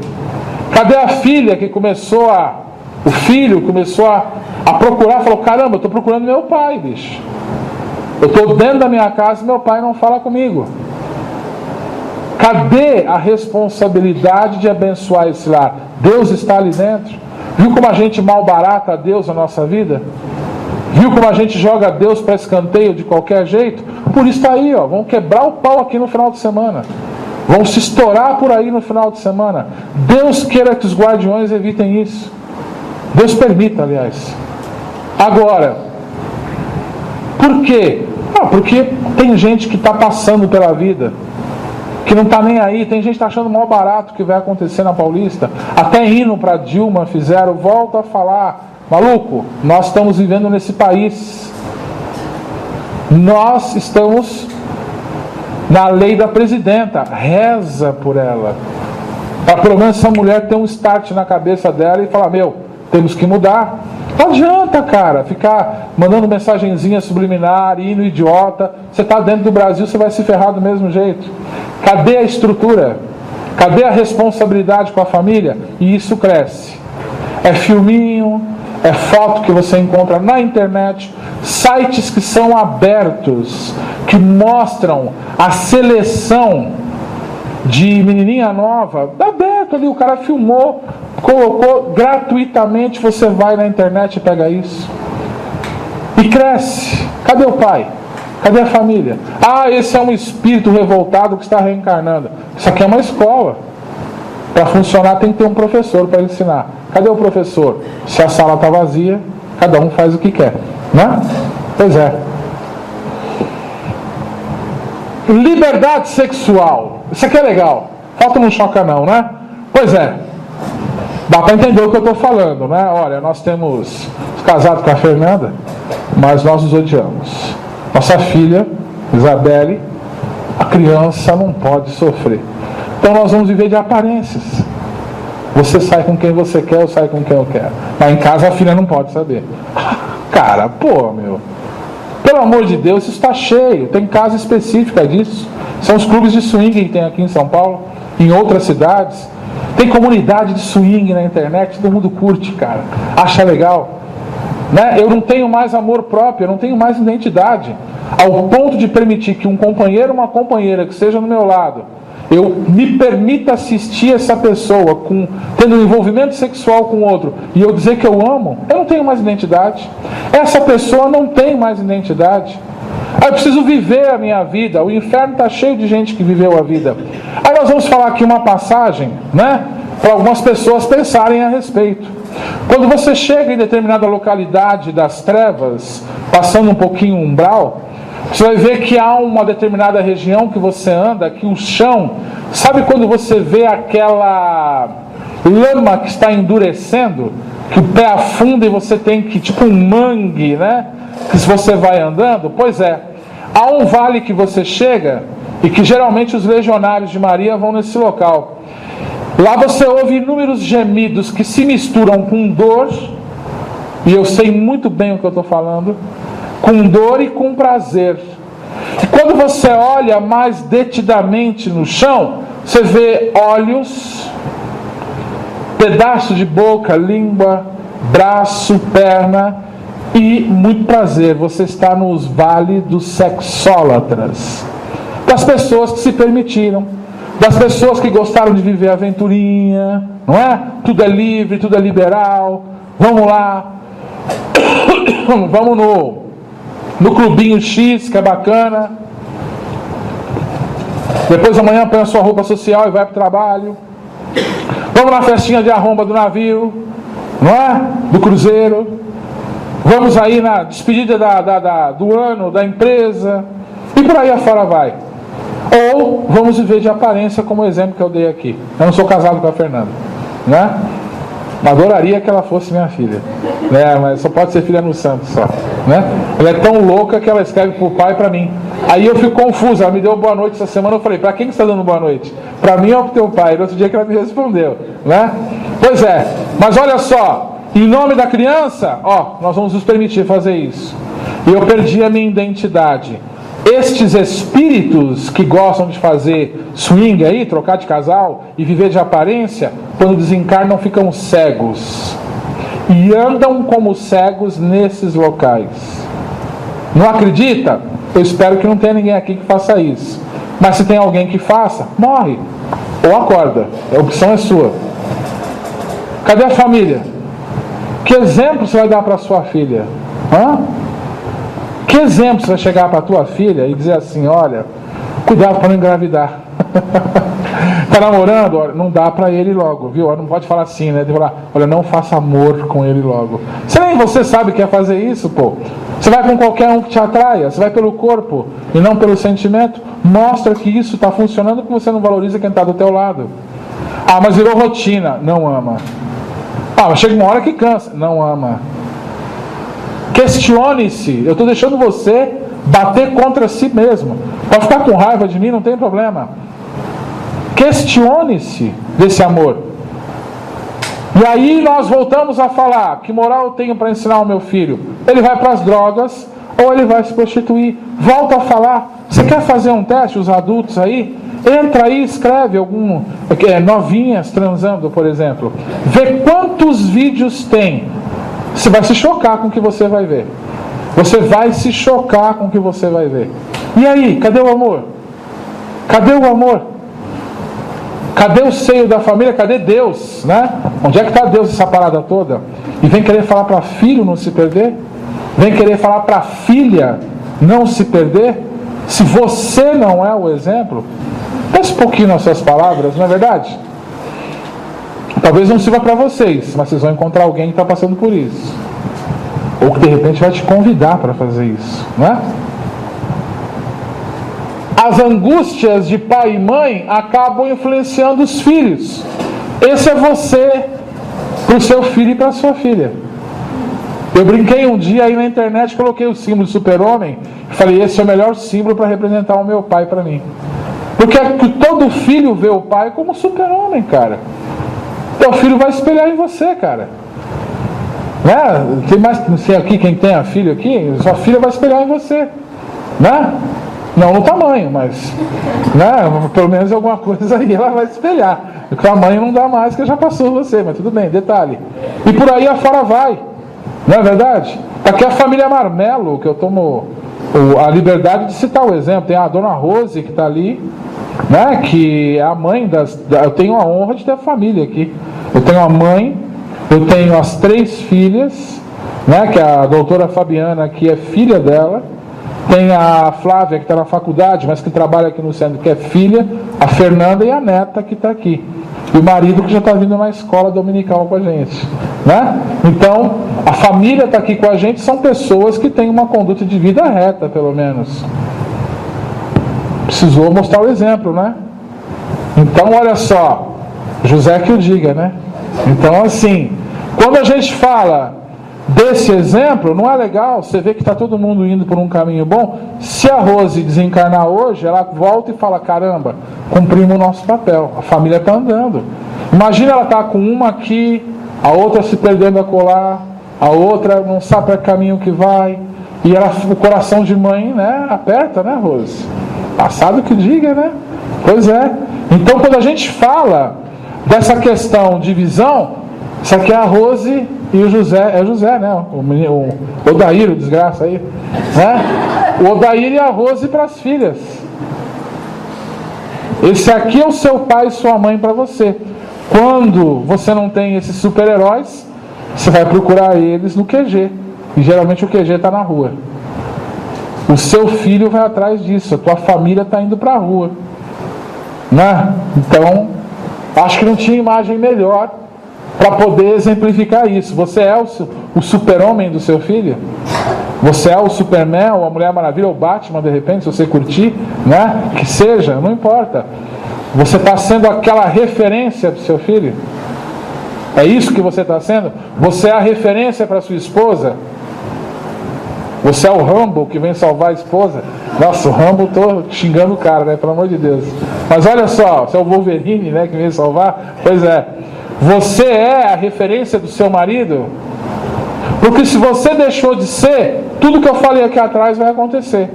Cadê a filha que o filho começou a procurar, falou, caramba, eu estou procurando meu pai, bicho. Eu estou dentro da minha casa e meu pai não fala comigo. Cadê a responsabilidade de abençoar esse lar? Deus está ali dentro. Viu como a gente malbarata a Deus na nossa vida? Viu como a gente joga Deus para escanteio de qualquer jeito? Por isso está aí, ó, vão quebrar o pau aqui no final de semana. Vão se estourar por aí no final de semana. Deus queira que os guardiões evitem isso. Deus permita, aliás. Agora, por quê? Porque tem gente que está passando pela vida, que não está nem aí. Tem gente que está achando mal barato o que vai acontecer na Paulista. Até indo para Dilma fizeram, volta a falar. Maluco, nós estamos vivendo nesse país. Nós estamos na lei da presidenta. Reza por ela. Para pelo menos essa mulher ter um start na cabeça dela e falar, meu, temos que mudar. Não adianta, cara, ficar mandando mensagenzinha subliminar, indo idiota. Você está dentro do Brasil, você vai se ferrar do mesmo jeito. Cadê a estrutura? Cadê a responsabilidade com a família? E isso cresce. É filminho, é foto que você encontra na internet, sites que são abertos, que mostram a seleção de menininha nova, aberto ali, o cara filmou, colocou gratuitamente, você vai na internet e pega isso. E cresce. Cadê o pai? Cadê a família? Ah, esse é um espírito revoltado que está reencarnando. Isso aqui é uma escola. Para funcionar tem que ter um professor para ensinar. Cadê o professor? Se a sala está vazia, cada um faz o que quer, né? Pois é. Liberdade sexual. Isso aqui é legal. Falta não choca não, né? Pois é. Dá para entender o que eu estou falando, né? Olha, nós temos casado com a Fernanda, mas nós nos odiamos. Nossa filha, Isabelle, a criança não pode sofrer. Então nós vamos viver de aparências. Você sai com quem você quer, eu saio com quem eu quero. Mas em casa a filha não pode saber. Cara, pô, meu. Pelo amor de Deus, isso está cheio. Tem casa específica disso. São os clubes de swing que tem aqui em São Paulo, em outras cidades. Tem comunidade de swing na internet, todo mundo curte, cara. Acha legal. Né? Eu não tenho mais amor próprio, eu não tenho mais identidade. Ao ponto de permitir que um companheiro ou uma companheira que esteja no meu lado, eu me permita assistir essa pessoa tendo um envolvimento sexual com outro e eu dizer que eu amo, eu não tenho mais identidade. Essa pessoa não tem mais identidade. Aí eu preciso viver a minha vida. O inferno está cheio de gente que viveu a vida. Aí nós vamos falar aqui uma passagem, né, para algumas pessoas pensarem a respeito. Quando você chega em determinada localidade das trevas, passando um pouquinho o umbral, você vai ver que há uma determinada região que você anda, que o chão, sabe quando você vê aquela lama que está endurecendo, que o pé afunda e você tem que, tipo um mangue, né? Que se você vai andando, pois é, há um vale que você chega e que geralmente os legionários de Maria vão nesse local. Lá você ouve inúmeros gemidos que se misturam com dor, e eu sei muito bem o que eu estou falando, com dor e com prazer. E quando você olha mais detidamente no chão, você vê olhos, pedaço de boca, língua, braço, perna e muito prazer. Você está nos vales dos sexólatras, das pessoas que se permitiram, das pessoas que gostaram de viver aventurinha, não é? Tudo é livre, tudo é liberal. Vamos lá, vamos no clubinho X, que é bacana. Depois amanhã põe a sua roupa social e vai para o trabalho. Vamos na festinha de arromba do navio, não é? Do cruzeiro. Vamos aí na despedida do ano, da empresa. E por aí afora vai. Ou vamos viver de aparência, como o exemplo que eu dei aqui. Eu não sou casado com a Fernanda, né? Adoraria que ela fosse minha filha, né? Mas só pode ser filha no santo só, né? Ela é tão louca que ela escreve para o pai e para mim. Aí eu fico confuso. Ela me deu boa noite essa semana. Eu falei, para quem que você está dando boa noite? Para mim ou para o teu pai? No outro dia que ela me respondeu, né? Pois é, mas olha só, em nome da criança, ó, nós vamos nos permitir fazer isso. E eu perdi a minha identidade. Estes espíritos que gostam de fazer swing aí, trocar de casal e viver de aparência, quando desencarnam ficam cegos e andam como cegos nesses locais. Não acredita? Eu espero que não tenha ninguém aqui que faça isso. Mas se tem alguém que faça, morre. Ou acorda. A opção é sua. Cadê a família? Que exemplo você vai dar para sua filha? Que exemplo você vai chegar para a tua filha e dizer assim, olha, cuidado para não engravidar. Está namorando? Olha, não dá para ele logo, viu? Não pode falar assim, né? Tem que falar, olha, não faça amor com ele logo. Se nem você sabe que quer fazer isso, pô. Você vai com qualquer um que te atraia, você vai pelo corpo e não pelo sentimento. Mostra que isso está funcionando porque você não valoriza quem está do teu lado. Ah, mas virou rotina. Não ama. Ah, mas chega uma hora que cansa. Não ama. Questione-se. Eu estou deixando você bater contra si mesmo. Pode ficar com raiva de mim, não tem problema. Questione-se desse amor. E aí nós voltamos a falar, que moral eu tenho para ensinar ao meu filho? Ele vai para as drogas ou ele vai se prostituir? Volta a falar. Você quer fazer um teste, os adultos aí? Entra aí, escreve novinhas transando, por exemplo. Vê quantos vídeos tem. Você vai se chocar com o que você vai ver. Você vai se chocar com o que você vai ver. E aí, cadê o amor? Cadê o amor? Cadê o seio da família? Cadê Deus? Né? Onde é que está Deus essa parada toda? E vem querer falar para filho não se perder? Vem querer falar para filha não se perder? Se você não é o exemplo, pense um pouquinho nas suas palavras, não é verdade? Talvez não sirva para vocês, mas vocês vão encontrar alguém que está passando por isso. Ou que de repente vai te convidar para fazer isso, não é? As angústias de pai e mãe acabam influenciando os filhos. Esse é você para o seu filho e para a sua filha. Eu brinquei um dia aí na internet, coloquei o símbolo do super-homem e falei, esse é o melhor símbolo para representar o meu pai para mim. Porque todo filho vê o pai como super-homem, cara. Teu filho vai espelhar em você, cara. Né? Tem mais, não sei aqui quem tem a filha aqui, sua filha vai espelhar em você. Né? Não no tamanho, mas né? Pelo menos alguma coisa aí ela vai espelhar. O tamanho não dá mais, que já passou você, mas tudo bem, detalhe. E por aí afora vai. Não é verdade? Aqui a família Marmelo, que eu tomo a liberdade de citar o exemplo. Tem a dona Rose que está ali, né? Que é a mãe eu tenho a honra de ter a família aqui. Eu tenho a mãe, eu tenho as 3 filhas, né? Que a doutora Fabiana, que é filha dela. Tem a Flávia, que está na faculdade, mas que trabalha aqui no centro, que é filha, a Fernanda e a neta, que está aqui. E o marido, que já está vindo na escola dominical com a gente. Né? Então, a família está aqui com a gente, são pessoas que têm uma conduta de vida reta, pelo menos. Precisou mostrar o exemplo, né? Então, olha só, José que o diga, né? Então, assim, quando a gente fala desse exemplo, não é legal você ver que está todo mundo indo por um caminho bom. Se a Rose desencarnar hoje, ela volta e fala, caramba, cumprimos o nosso papel, a família está andando. Imagina ela estar com uma aqui, a outra se perdendo a colar, a outra não sabe para que caminho que vai, e ela, o coração de mãe, né, aperta, né, Rose? Passado que diga, né? Pois é. Então, quando a gente fala dessa questão de visão, isso aqui é a Rose e o José, é José, né? O Odair, o desgraça aí, né? O Odair e a Rose para as filhas. Esse aqui é o seu pai e sua mãe para você. Quando você não tem esses super-heróis, você vai procurar eles no QG. E geralmente o QG está na rua. O seu filho vai atrás disso. A tua família está indo para a rua, né? Então, acho que não tinha imagem melhor para poder exemplificar isso. Você é o super-homem do seu filho? Você é o Superman, ou a Mulher Maravilha, ou o Batman, de repente, se você curtir, né? Que seja, não importa. Você está sendo aquela referência para o seu filho? É isso que você está sendo? Você é a referência para sua esposa? Você é o Rambo que vem salvar a esposa? Nossa, o Rambo, estou xingando o cara, né? Pelo amor de Deus. Mas olha só, você é o Wolverine, né? Que vem salvar? Pois é. Você é a referência do seu marido? Porque se você deixou de ser, tudo que eu falei aqui atrás vai acontecer.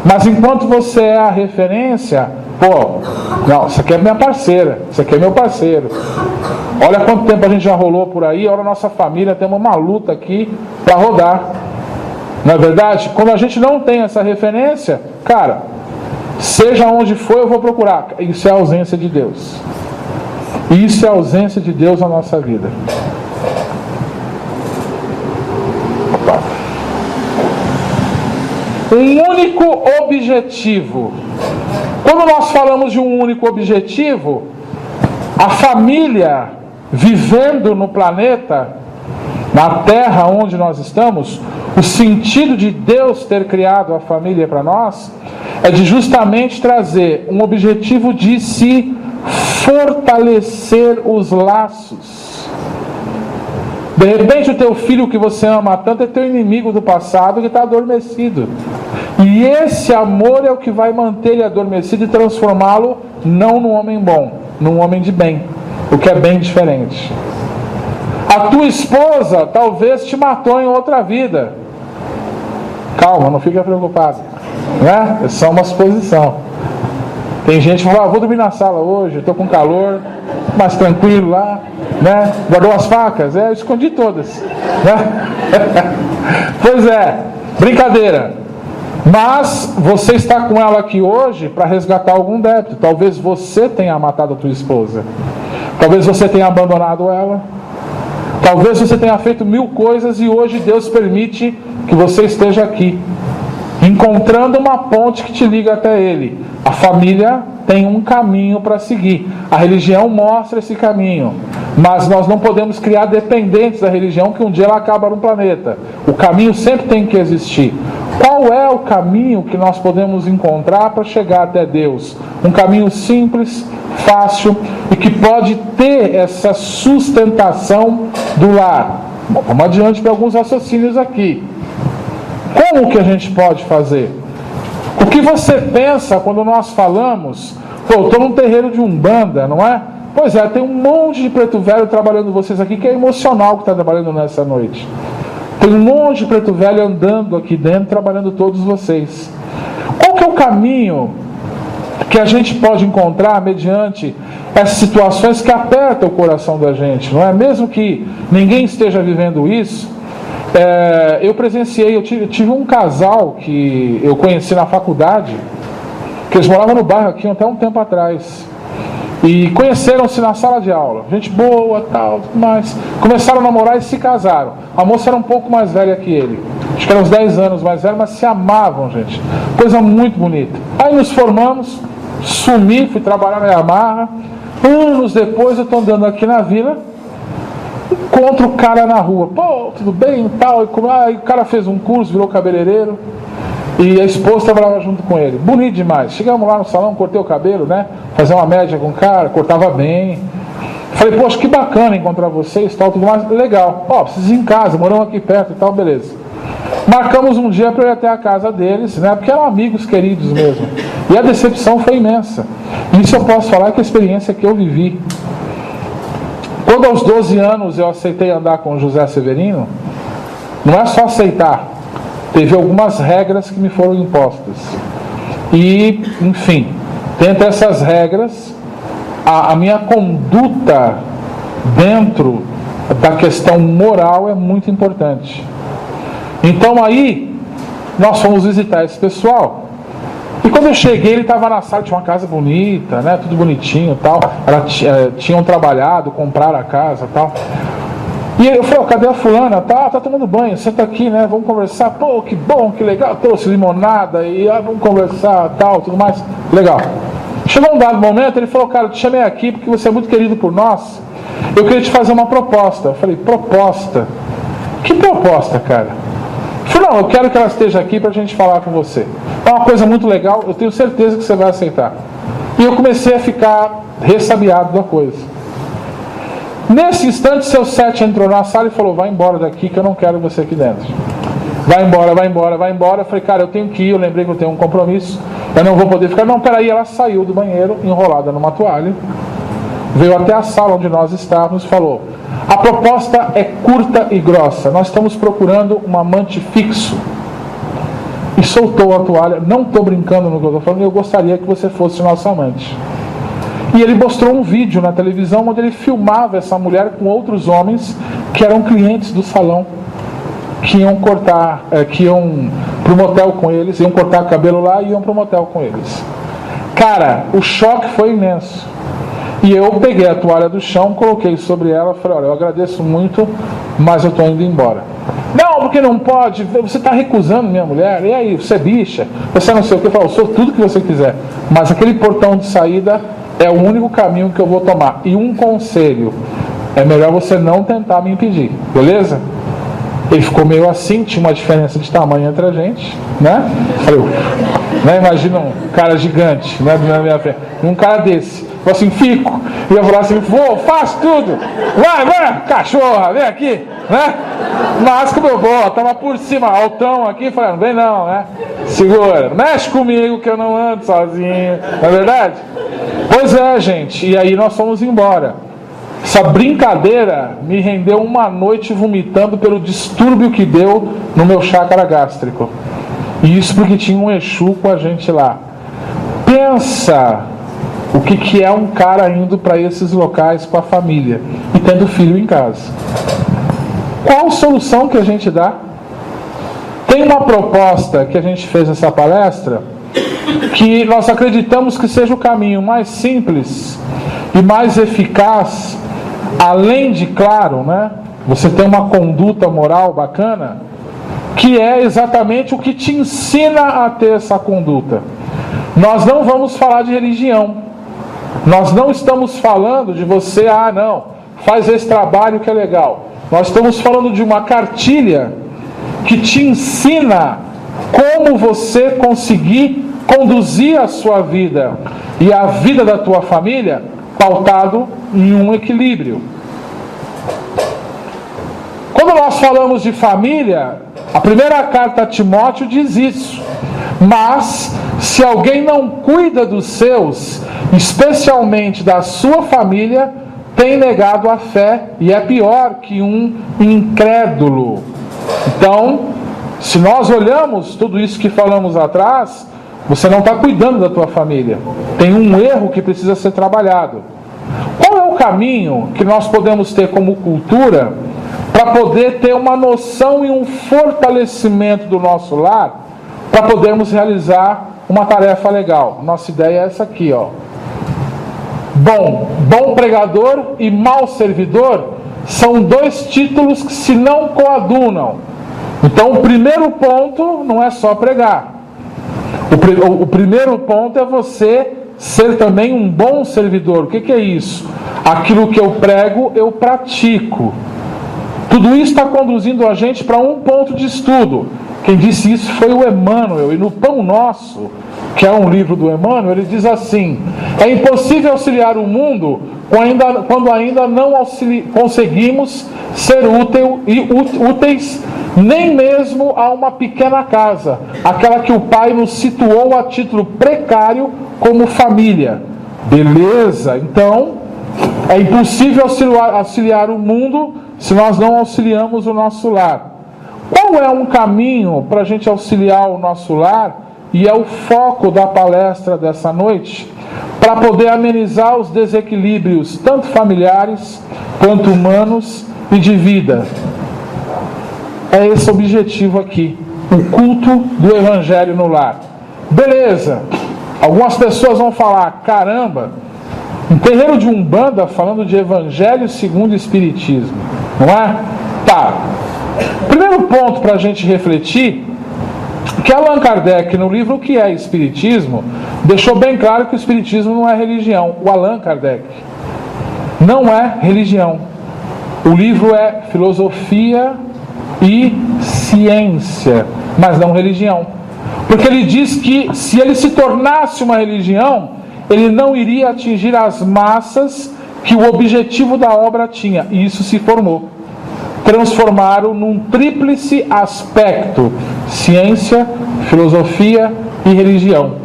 Mas enquanto você é a referência, pô, não, isso aqui é minha parceira, isso aqui é meu parceiro. Olha quanto tempo a gente já rolou por aí, olha a nossa família, temos uma luta aqui para rodar. Não é verdade? Quando a gente não tem essa referência, cara, seja onde for, eu vou procurar. Isso é a ausência de Deus. Isso é a ausência de Deus na nossa vida. Opa. Um único objetivo. Quando nós falamos de um único objetivo, a família vivendo no planeta, na terra onde nós estamos, o sentido de Deus ter criado a família para nós é de justamente trazer um objetivo de se fortalecer os laços. De repente o teu filho que você ama tanto é teu inimigo do passado que está adormecido. E esse amor é o que vai manter ele adormecido e transformá-lo não num homem bom, num homem de bem, o que é bem diferente. A tua esposa talvez te matou em outra vida. Calma, não fica preocupado, né? É só uma suposição. Tem gente que fala, vou dormir na sala hoje, estou com calor, mais tranquilo lá, né? Guardou as facas? Eu escondi todas, né? Pois é, brincadeira. Mas você está com ela aqui hoje para resgatar algum débito. Talvez você tenha matado a tua esposa. Talvez você tenha abandonado ela. Talvez você tenha feito 1000 coisas e hoje Deus permite que você esteja aqui, encontrando uma ponte que te liga até Ele. A família tem um caminho para seguir. A religião mostra esse caminho. Mas nós não podemos criar dependentes da religião, que um dia ela acaba no planeta. O caminho sempre tem que existir. Qual é o caminho que nós podemos encontrar para chegar até Deus? Um caminho simples, fácil e que pode ter essa sustentação do lar. Bom, vamos adiante para alguns raciocínios aqui. Como que a gente pode fazer? O que você pensa quando nós falamos, pô, eu estou num terreiro de Umbanda, não é? Pois é, tem um monte de preto velho trabalhando vocês aqui, que é emocional que está trabalhando nessa noite. Tem um monte de preto velho andando aqui dentro, trabalhando todos vocês. Qual que é o caminho que a gente pode encontrar mediante essas situações que apertam o coração da gente, não é? Mesmo que ninguém esteja vivendo isso, eu presenciei, eu tive um casal que eu conheci na faculdade, que eles moravam no bairro aqui até um tempo atrás. E conheceram-se na sala de aula. Gente boa, tal, mas começaram a namorar e se casaram. A moça era um pouco mais velha que ele. Acho que era uns 10 anos mais velha, mas se amavam, gente. Coisa muito bonita. Aí nos formamos, sumi, fui trabalhar na Yamaha. Anos depois eu estou andando aqui na vila, encontro o cara na rua. Pô, tudo bem e tal. E o cara fez um curso, virou cabeleireiro. E a esposa trabalhava junto com ele. Bonito demais. Chegamos lá no salão, cortei o cabelo, né? Fazer uma média com o cara, cortava bem. Falei, poxa, que bacana encontrar vocês, tal, tudo mais. Legal. Ó, vocês em casa, moramos aqui perto e tal, beleza. Marcamos um dia para eu ir até a casa deles, né? Porque eram amigos queridos mesmo. E a decepção foi imensa. Isso eu posso falar que é a experiência que eu vivi. Quando aos 12 anos eu aceitei andar com o José Severino, não é só aceitar. Teve algumas regras que me foram impostas. E, enfim, dentre essas regras, a minha conduta dentro da questão moral é muito importante. Então aí, nós fomos visitar esse pessoal. E quando eu cheguei, ele estava na sala, tinha uma casa bonita, né, tudo bonitinho e tal. Tinham trabalhado, compraram a casa e tal. E eu falei, cadê a fulana? Tá tomando banho, senta aqui, né? Vamos conversar. Pô, que bom, que legal. Trouxe limonada e vamos conversar, tal, tudo mais. Legal. Chegou um dado momento, ele falou, cara, eu te chamei aqui porque você é muito querido por nós. Eu queria te fazer uma proposta. Eu falei, proposta? Que proposta, cara? Eu falei, não, eu quero que ela esteja aqui pra gente falar com você. É uma coisa muito legal, eu tenho certeza que você vai aceitar. E eu comecei a ficar ressabiado da coisa. Nesse instante, seu Sete entrou na sala e falou, vai embora daqui que eu não quero você aqui dentro. Vai embora, vai embora, vai embora. Eu falei, cara, eu tenho que ir, eu lembrei que eu tenho um compromisso, eu não vou poder ficar. Não, peraí, ela saiu do banheiro, enrolada numa toalha, veio até a sala onde nós estávamos e falou, a proposta é curta e grossa, nós estamos procurando um amante fixo. E soltou a toalha, não estou brincando no que eu estou falando, eu gostaria que você fosse nosso amante. E ele mostrou um vídeo na televisão onde ele filmava essa mulher com outros homens que eram clientes do salão. que iam pro motel com eles, iam cortar cabelo lá e iam pro motel com eles. Cara, o choque foi imenso. E eu peguei a toalha do chão, coloquei sobre ela e falei, olha, eu agradeço muito, mas eu estou indo embora. Não, porque não pode, você está recusando minha mulher, e aí, você é bicha, você não sei o que, eu falo, eu sou tudo que você quiser, mas aquele portão de saída é o único caminho que eu vou tomar. E um conselho, é melhor você não tentar me impedir, beleza? Ele ficou meio assim, tinha uma diferença de tamanho entre a gente, né? Falei, né? Imagina um cara gigante, né, na minha frente, um cara desse, falou assim, fico, e eu falava assim, vou, faço tudo, vai, cachorra, vem aqui, né? Mas como eu vou, tava por cima, altão aqui, falei, não vem não, né? Segura, mexe comigo que eu não ando sozinho, não é verdade? Pois é, gente, e aí nós fomos embora. Essa brincadeira me rendeu uma noite vomitando pelo distúrbio que deu no meu chácara gástrico. E isso porque tinha um Exu com a gente lá. Pensa o que é um cara indo para esses locais com a família e tendo filho em casa. Qual solução que a gente dá? Tem uma proposta que a gente fez nessa palestra que nós acreditamos que seja o caminho mais simples e mais eficaz, além de, claro, né, você ter uma conduta moral bacana, que é exatamente o que te ensina a ter essa conduta. Nós não vamos falar de religião. Nós não estamos falando de você, não, faz esse trabalho que é legal. Nós estamos falando de uma cartilha que te ensina como você conseguir conduzir a sua vida e a vida da tua família pautado em um equilíbrio. Quando nós falamos de família, a primeira carta a Timóteo diz isso. Mas, se alguém não cuida dos seus, especialmente da sua família, tem negado a fé e é pior que um incrédulo. Então, se nós olhamos tudo isso que falamos atrás, você não está cuidando da tua família. Tem um erro que precisa ser trabalhado. Qual é o caminho que nós podemos ter como cultura para poder ter uma noção e um fortalecimento do nosso lar, para podermos realizar uma tarefa legal? Nossa ideia é essa aqui, ó. Bom pregador e mau servidor são dois títulos que se não coadunam. Então o primeiro ponto não é só pregar. O primeiro ponto é você ser também um bom servidor. O que é isso? Aquilo que eu prego, eu pratico. Tudo isso está conduzindo a gente para um ponto de estudo. Quem disse isso foi o Emmanuel. E no Pão Nosso, que é um livro do Emmanuel, ele diz assim: é impossível auxiliar o mundo quando ainda não conseguimos ser úteis nem mesmo a uma pequena casa, aquela que o Pai nos situou a título precário como família. Beleza? Então, é impossível auxiliar o mundo se nós não auxiliamos o nosso lar. Qual é um caminho para a gente auxiliar o nosso lar? E é o foco da palestra dessa noite, para poder amenizar os desequilíbrios, tanto familiares, quanto humanos e de vida. É esse o objetivo aqui, o culto do Evangelho no lar. Beleza, algumas pessoas vão falar, caramba, um terreiro de Umbanda falando de Evangelho segundo o Espiritismo, não é? Tá, primeiro ponto para a gente refletir, que Allan Kardec, no livro O que é Espiritismo, deixou bem claro que o Espiritismo não é religião. O Allan Kardec não é religião. O livro é filosofia e ciência, mas não religião. Porque ele diz que se ele se tornasse uma religião, ele não iria atingir as massas que o objetivo da obra tinha. E isso se formou. Transformaram num tríplice aspecto: ciência, filosofia e religião.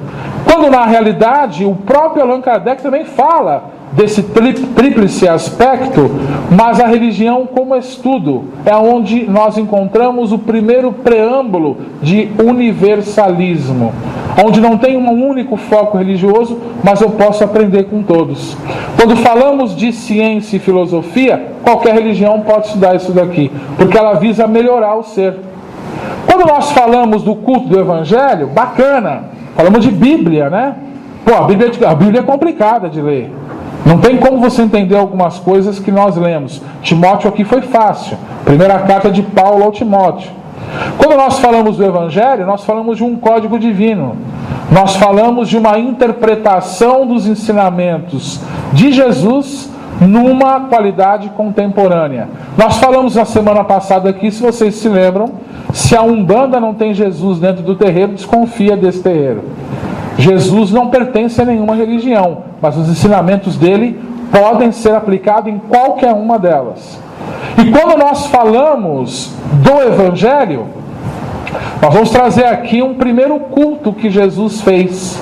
Quando na realidade o próprio Allan Kardec também fala desse tríplice aspecto, mas a religião como estudo é onde nós encontramos o primeiro preâmbulo de universalismo, onde não tem um único foco religioso, mas eu posso aprender com todos. Quando falamos de ciência e filosofia, qualquer religião pode estudar isso daqui, porque ela visa melhorar o ser. nós falamos do culto do Evangelho, bacana, falamos de Bíblia, né? Pô, a Bíblia é complicada de ler. Não tem como você entender algumas coisas que nós lemos. Timóteo aqui foi fácil. Primeira carta de Paulo ao Timóteo. Quando nós falamos do Evangelho, nós falamos de um código divino. Nós falamos de uma interpretação dos ensinamentos de Jesus numa qualidade contemporânea. Nós falamos na semana passada aqui, se vocês se lembram, se a Umbanda não tem Jesus dentro do terreiro, desconfia desse terreiro. Jesus não pertence a nenhuma religião, mas os ensinamentos dele podem ser aplicados em qualquer uma delas. E quando nós falamos do Evangelho, nós vamos trazer aqui um primeiro culto que Jesus fez.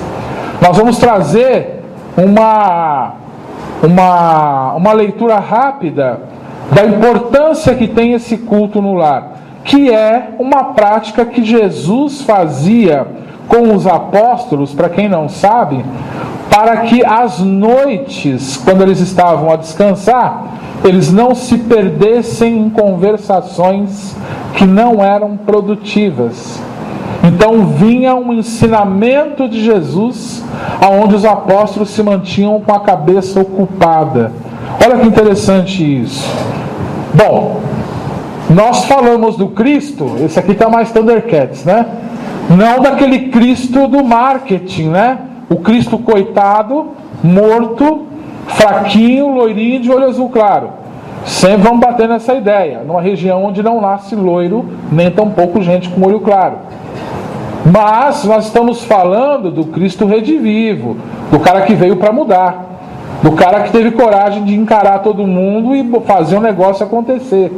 Nós vamos trazer uma leitura rápida da importância que tem esse culto no lar, que é uma prática que Jesus fazia com os apóstolos, para quem não sabe, para que às noites, quando eles estavam a descansar, eles não se perdessem em conversações que não eram produtivas. Então vinha um ensinamento de Jesus, aonde os apóstolos se mantinham com a cabeça ocupada. Olha que interessante isso. Bom, nós falamos do Cristo, esse aqui está mais Thundercats, né? Não daquele Cristo do marketing, né? O Cristo coitado, morto, fraquinho, loirinho, de olho azul claro. Sempre vamos bater nessa ideia, numa região onde não nasce loiro, nem tampouco gente com olho claro. Mas nós estamos falando do Cristo redivivo, do cara que veio para mudar, do cara que teve coragem de encarar todo mundo e fazer um negócio acontecer,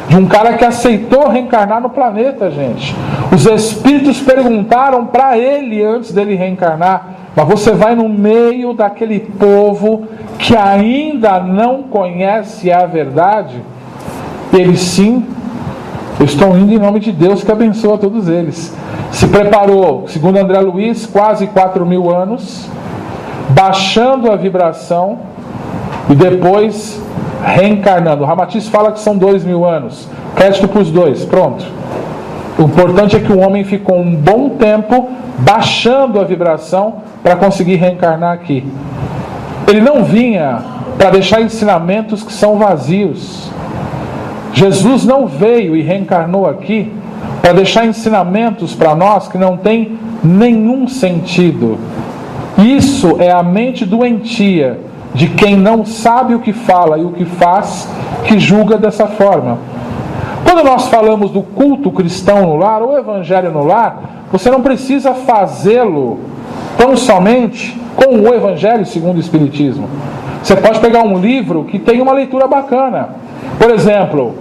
de um cara que aceitou reencarnar no planeta, gente. Os espíritos perguntaram para ele antes dele reencarnar: mas você vai no meio daquele povo que ainda não conhece a verdade? Ele: sim, eu estou indo em nome de Deus que abençoa todos eles. Se preparou, segundo André Luiz, quase 4.000 anos, baixando a vibração e depois reencarnando. O Ramatiz fala que são 2.000 anos. Crédito para os dois, pronto. O importante é que o homem ficou um bom tempo baixando a vibração para conseguir reencarnar aqui. Ele não vinha para deixar ensinamentos que são vazios. Jesus não veio e reencarnou aqui para deixar ensinamentos para nós que não tem nenhum sentido. Isso é a mente doentia de quem não sabe o que fala e o que faz, que julga dessa forma. Quando nós falamos do culto cristão no lar, ou evangelho no lar, você não precisa fazê-lo tão somente com o Evangelho segundo o Espiritismo. Você pode pegar um livro que tem uma leitura bacana. Por exemplo,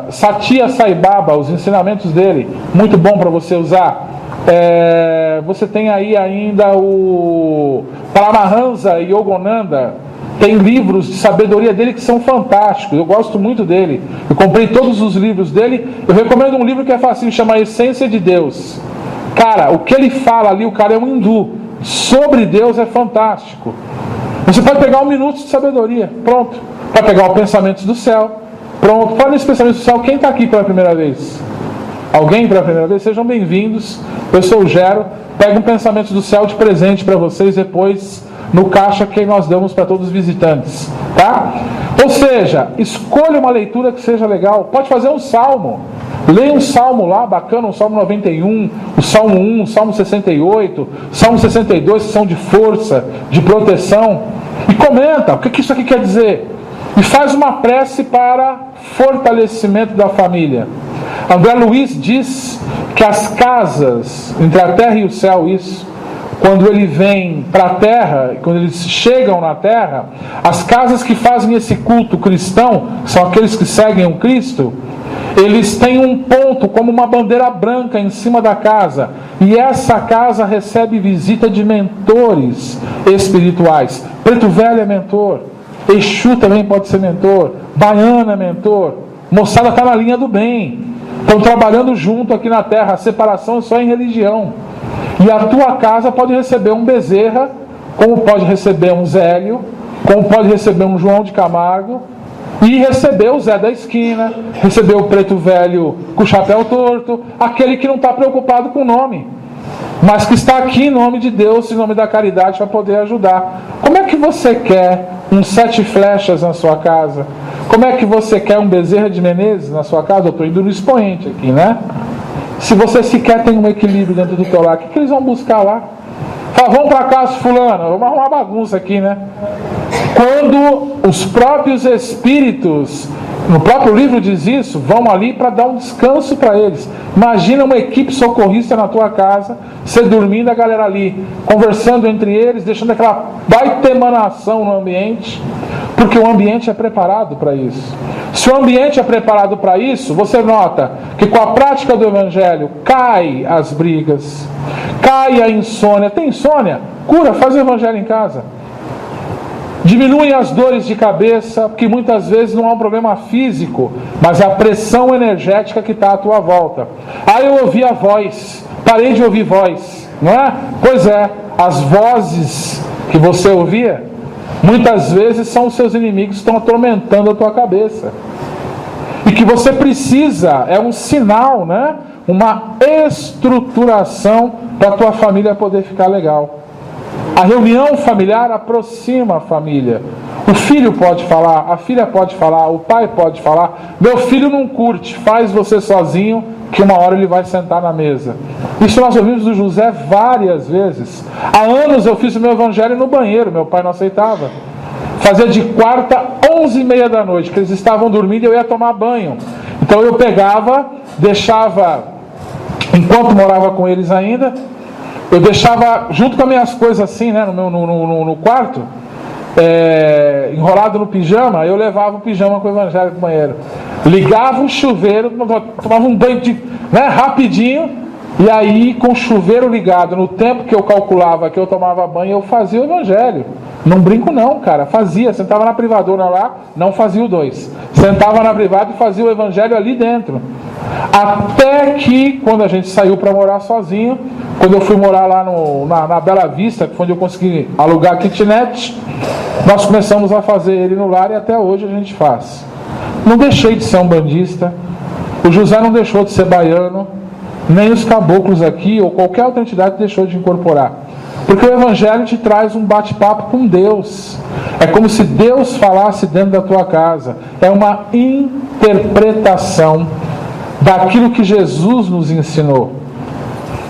Satya Sai Baba, os ensinamentos dele, muito bom para você usar. Você tem aí ainda o Paramahansa Yogananda, tem livros de sabedoria dele que são fantásticos. Eu gosto muito dele, eu comprei todos os livros dele. Eu recomendo um livro que é facinho, chama Essência de Deus. Cara, o que ele fala ali, o cara é um hindu, sobre Deus, é fantástico. Você pode pegar 1 minuto de sabedoria, pronto. Pode pegar o Pensamentos do Céu, pronto. Fala nesse Pensamentos do Céu, quem está aqui pela primeira vez? Alguém pela primeira vez? Sejam bem-vindos. Eu sou o Gero. Pega um Pensamentos do Céu de presente para vocês depois no caixa que nós damos para todos os visitantes, tá? Ou seja, escolha uma leitura que seja legal. Pode fazer um salmo. Leia um salmo lá, bacana, um salmo 91, o salmo 1, o salmo 68, o salmo 62, que são de força, de proteção. E comenta, o que isso aqui quer dizer? E faz uma prece para fortalecimento da família. André Luiz diz que as casas, entre a terra e o céu, isso, quando ele vem para a terra, quando eles chegam na terra, as casas que fazem esse culto cristão, são aqueles que seguem o Cristo, eles têm um ponto como uma bandeira branca em cima da casa, e essa casa recebe visita de mentores espirituais. Preto Velho é mentor, Exu também pode ser mentor, Baiana é mentor, moçada está na linha do bem, estão trabalhando junto aqui na terra. A separação é só em religião. E a tua casa pode receber um Bezerra, como pode receber um Zélio, como pode receber um João de Camargo, E recebeu o Zé da esquina, recebeu o preto velho com o chapéu torto, aquele que não está preocupado com o nome, mas que está aqui em nome de Deus, em nome da caridade, para poder ajudar. Como é que você quer um 7 flechas na sua casa? Como é que você quer um Bezerra de Menezes na sua casa? Eu estou indo no expoente aqui, né? Se você sequer tem um equilíbrio dentro do teu lar, o que eles vão buscar lá? Fala, vamos para casa, fulano, vamos arrumar bagunça aqui, né? Quando os próprios espíritos, no próprio livro diz isso, vão ali para dar um descanso para eles. Imagina uma equipe socorrista na tua casa, você dormindo, a galera ali, conversando entre eles, deixando aquela baita emanação no ambiente, porque o ambiente é preparado para isso. Se o ambiente é preparado para isso, você nota que com a prática do Evangelho cai as brigas, cai a insônia. Tem insônia? Cura, faz o Evangelho em casa. Diminuem as dores de cabeça, porque muitas vezes não há um problema físico, mas é a pressão energética que está à tua volta. Aí eu ouvi a voz, parei de ouvir voz, não é? Pois é, as vozes que você ouvia, muitas vezes são os seus inimigos que estão atormentando a tua cabeça. E que você precisa, é um sinal, né? Uma estruturação para a tua família poder ficar legal. A reunião familiar aproxima a família. O filho pode falar, a filha pode falar, o pai pode falar. Meu filho não curte, faz você sozinho, que uma hora ele vai sentar na mesa. Isso nós ouvimos do José várias vezes. Há anos eu fiz o meu evangelho no banheiro, meu pai não aceitava. Fazia de quarta, 11h30 da noite, que eles estavam dormindo e eu ia tomar banho. Então eu pegava, deixava, enquanto morava com eles ainda, eu deixava junto com as minhas coisas assim, né, no quarto, enrolado no pijama, eu levava o pijama com o evangelho pro banheiro. Ligava o chuveiro, tomava um banho rapidinho, e aí com o chuveiro ligado, no tempo que eu calculava que eu tomava banho, eu fazia o evangelho. Não brinco não, cara, fazia, sentava na privadora lá, não fazia o 2. Sentava na privada e fazia o evangelho ali dentro. Até que, quando a gente saiu para morar sozinho, quando eu fui morar lá na Bela Vista, que foi onde eu consegui alugar a kitnet, nós começamos a fazer ele no lar e até hoje a gente faz. Não deixei de ser um bandista, o José não deixou de ser baiano, nem os caboclos aqui ou qualquer outra entidade deixou de incorporar. Porque o Evangelho te traz um bate-papo com Deus. É como se Deus falasse dentro da tua casa. É uma interpretação daquilo que Jesus nos ensinou.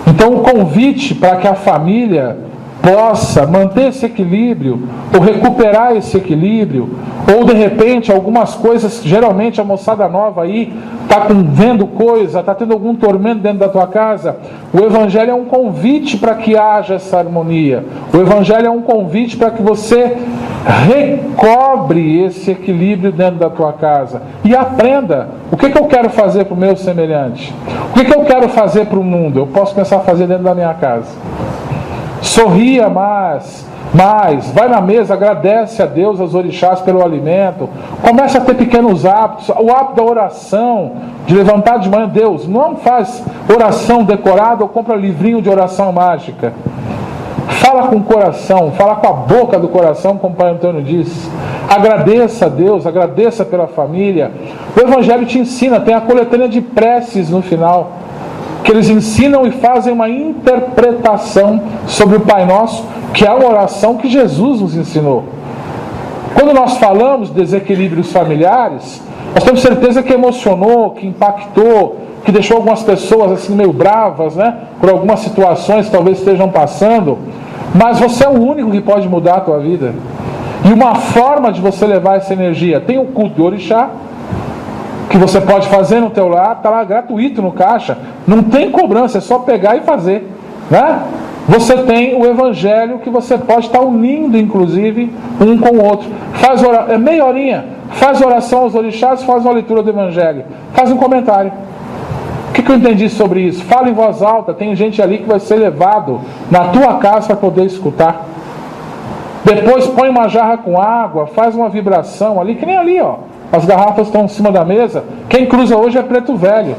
Então o convite para que a família possa manter esse equilíbrio, ou recuperar esse equilíbrio, ou de repente algumas coisas, geralmente a moçada nova aí está vendo coisa, está tendo algum tormento dentro da tua casa. O Evangelho é um convite para que haja essa harmonia. O Evangelho é um convite para que você recobre esse equilíbrio dentro da tua casa e aprenda o que eu quero fazer para o meu semelhante, o que eu quero fazer para o mundo. Eu posso começar a fazer dentro da minha casa. Sorria mais, vai na mesa, agradece a Deus, aos orixás pelo alimento, comece a ter pequenos hábitos, o hábito da oração, de levantar de manhã. Deus, não faz oração decorada ou compra livrinho de oração mágica. Fala com o coração, fala com a boca do coração, como o Pai Antônio disse. Agradeça a Deus, agradeça pela família. O Evangelho te ensina, tem a coletânea de preces no final, que eles ensinam e fazem uma interpretação sobre o Pai Nosso, que é a oração que Jesus nos ensinou. Quando nós falamos de desequilíbrios familiares, nós temos certeza que emocionou, que impactou, que deixou algumas pessoas assim meio bravas, né, por algumas situações que talvez estejam passando, mas você é o único que pode mudar a tua vida. E uma forma de você levar essa energia, tem o culto do orixá, que você pode fazer no teu lar, está lá gratuito no caixa, não tem cobrança, é só pegar e fazer, né? Você tem o Evangelho que você pode estar unindo, inclusive, um com o outro. Faz meia horinha, faz oração aos orixás, faz uma leitura do Evangelho, faz um comentário. O que eu entendi sobre isso? Fala em voz alta, tem gente ali que vai ser levado na tua casa para poder escutar. Depois põe uma jarra com água, faz uma vibração ali, que nem ali, ó. As garrafas estão em cima da mesa. Quem cruza hoje é Preto Velho.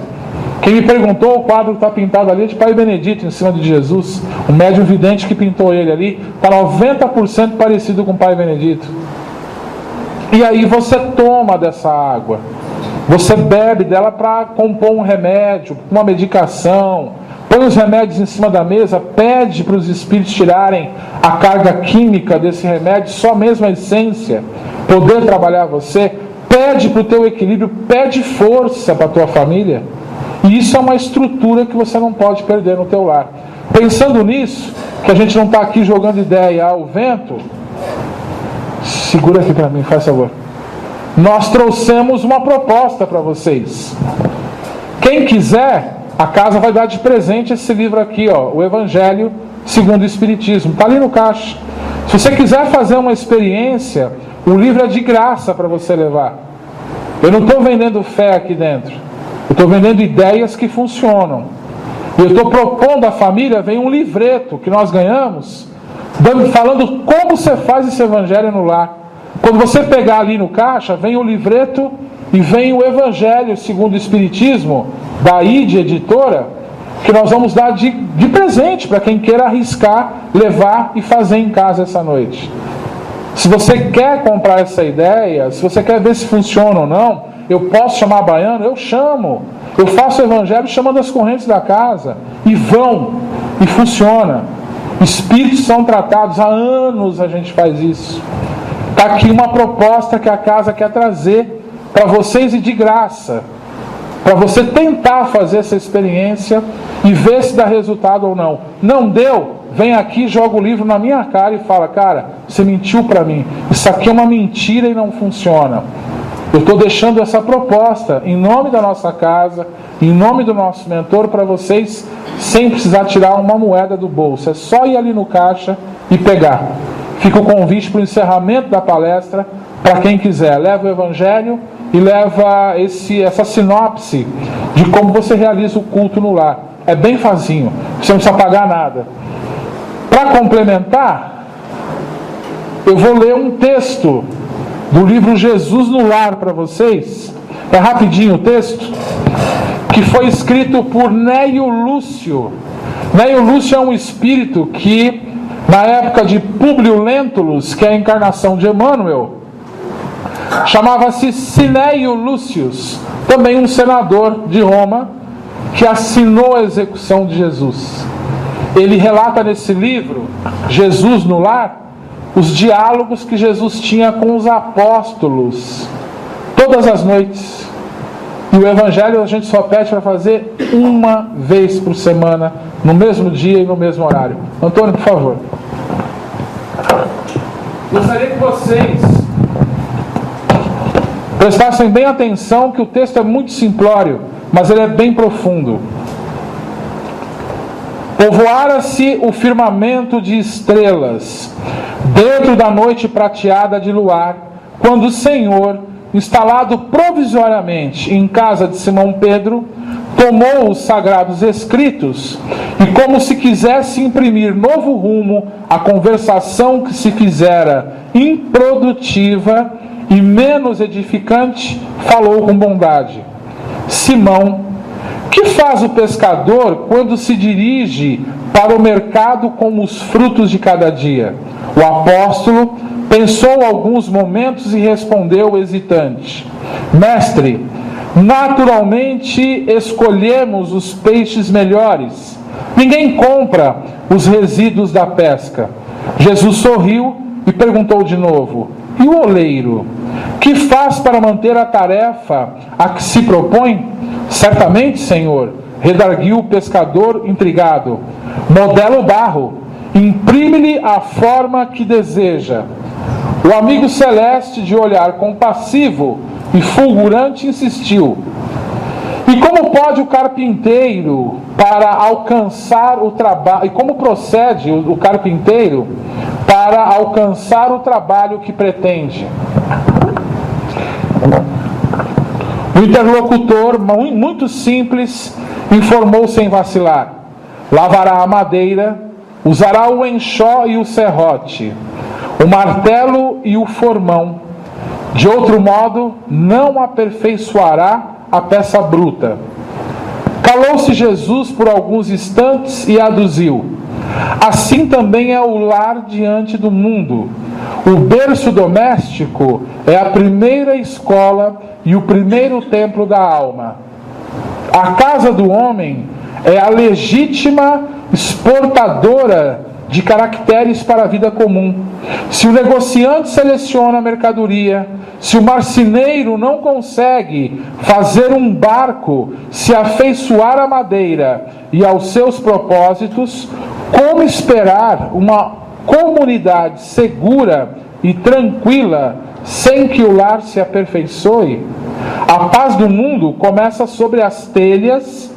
Quem me perguntou, o quadro que está pintado ali é de Pai Benedito, em cima de Jesus. O médium vidente que pintou ele ali está 90% parecido com o Pai Benedito. E aí você toma dessa água, você bebe dela para compor um remédio, uma medicação, põe os remédios em cima da mesa, pede para os espíritos tirarem a carga química desse remédio, só mesmo a essência, poder trabalhar você, pede para o teu equilíbrio, pede força para a tua família. E isso é uma estrutura que você não pode perder no teu lar. Pensando nisso, que a gente não está aqui jogando ideia ao vento, segura aqui para mim, faz favor. Nós trouxemos uma proposta para vocês. Quem quiser, a casa vai dar de presente esse livro aqui, ó, o Evangelho segundo o Espiritismo. Está ali no caixa. Se você quiser fazer uma experiência, o livro é de graça para você levar. Eu não estou vendendo fé aqui dentro. Eu estou vendendo ideias que funcionam. E eu estou propondo à família, vem um livreto que nós ganhamos, falando como você faz esse Evangelho no lar. Quando você pegar ali no caixa, vem o livreto e vem o Evangelho segundo o Espiritismo, da ID Editora, que nós vamos dar de presente para quem queira arriscar, levar e fazer em casa essa noite. Se você quer comprar essa ideia, se você quer ver se funciona ou não, eu posso chamar baiano? Eu chamo. Eu faço o Evangelho chamando as correntes da casa. E vão. E funciona. Espíritos são tratados. Há anos a gente faz isso. Está aqui uma proposta que a casa quer trazer para vocês e de graça. Para você tentar fazer essa experiência e ver se dá resultado ou não. Não deu? Vem aqui, joga o livro na minha cara e fala: cara, você mentiu para mim. Isso aqui é uma mentira e não funciona. Eu estou deixando essa proposta em nome da nossa casa, em nome do nosso mentor, para vocês, sem precisar tirar uma moeda do bolso. É só ir ali no caixa e pegar. Fica o convite para o encerramento da palestra, para quem quiser. Leva o Evangelho e leva essa sinopse de como você realiza o culto no lar. É bem facinho, você não precisa pagar nada. Para complementar, eu vou ler um texto do livro Jesus no Lar para vocês. É rapidinho o texto, que foi escrito por Neio Lúcio. Neio Lúcio é um espírito que, na época de Públio Lentulus, que é a encarnação de Emmanuel, chamava-se Cineio Lúcius, também um senador de Roma, que assinou a execução de Jesus. Ele relata nesse livro, Jesus no Lar, os diálogos que Jesus tinha com os apóstolos, todas as noites. E o Evangelho a gente só pede para fazer uma vez por semana, no mesmo dia e no mesmo horário. Antônio, por favor. Gostaria que vocês prestassem bem atenção, que o texto é muito simplório, mas ele é bem profundo. Povoara-se o firmamento de estrelas, dentro da noite prateada de luar, quando o Senhor, instalado provisoriamente em casa de Simão Pedro, tomou os sagrados escritos e, como se quisesse imprimir novo rumo à conversação que se fizera improdutiva e menos edificante, falou com bondade: Simão, que faz o pescador quando se dirige para o mercado com os frutos de cada dia? O apóstolo pensou alguns momentos e respondeu hesitante: Mestre, naturalmente escolhemos os peixes melhores. Ninguém compra os resíduos da pesca. Jesus sorriu e perguntou de novo: E o oleiro? Que faz para manter a tarefa a que se propõe? Certamente, Senhor, redarguiu o pescador intrigado. Modela o barro, imprime-lhe a forma que deseja. O amigo celeste, de olhar compassivo e fulgurante, insistiu: E como pode o carpinteiro para alcançar o trabalho? E como procede o carpinteiro para alcançar o trabalho que pretende? O interlocutor, muito simples, informou sem vacilar: lavará a madeira, usará o enxó e o serrote, o martelo e o formão. De outro modo, não aperfeiçoará a peça bruta. Calou-se Jesus por alguns instantes e aduziu: Assim também é o lar diante do mundo. O berço doméstico é a primeira escola e o primeiro templo da alma. A casa do homem é a legítima exportadora de caracteres para a vida comum. Se o negociante seleciona a mercadoria, se o marceneiro não consegue fazer um barco se afeiçoar à madeira e aos seus propósitos, como esperar uma comunidade segura e tranquila sem que o lar se aperfeiçoe? A paz do mundo começa sobre as telhas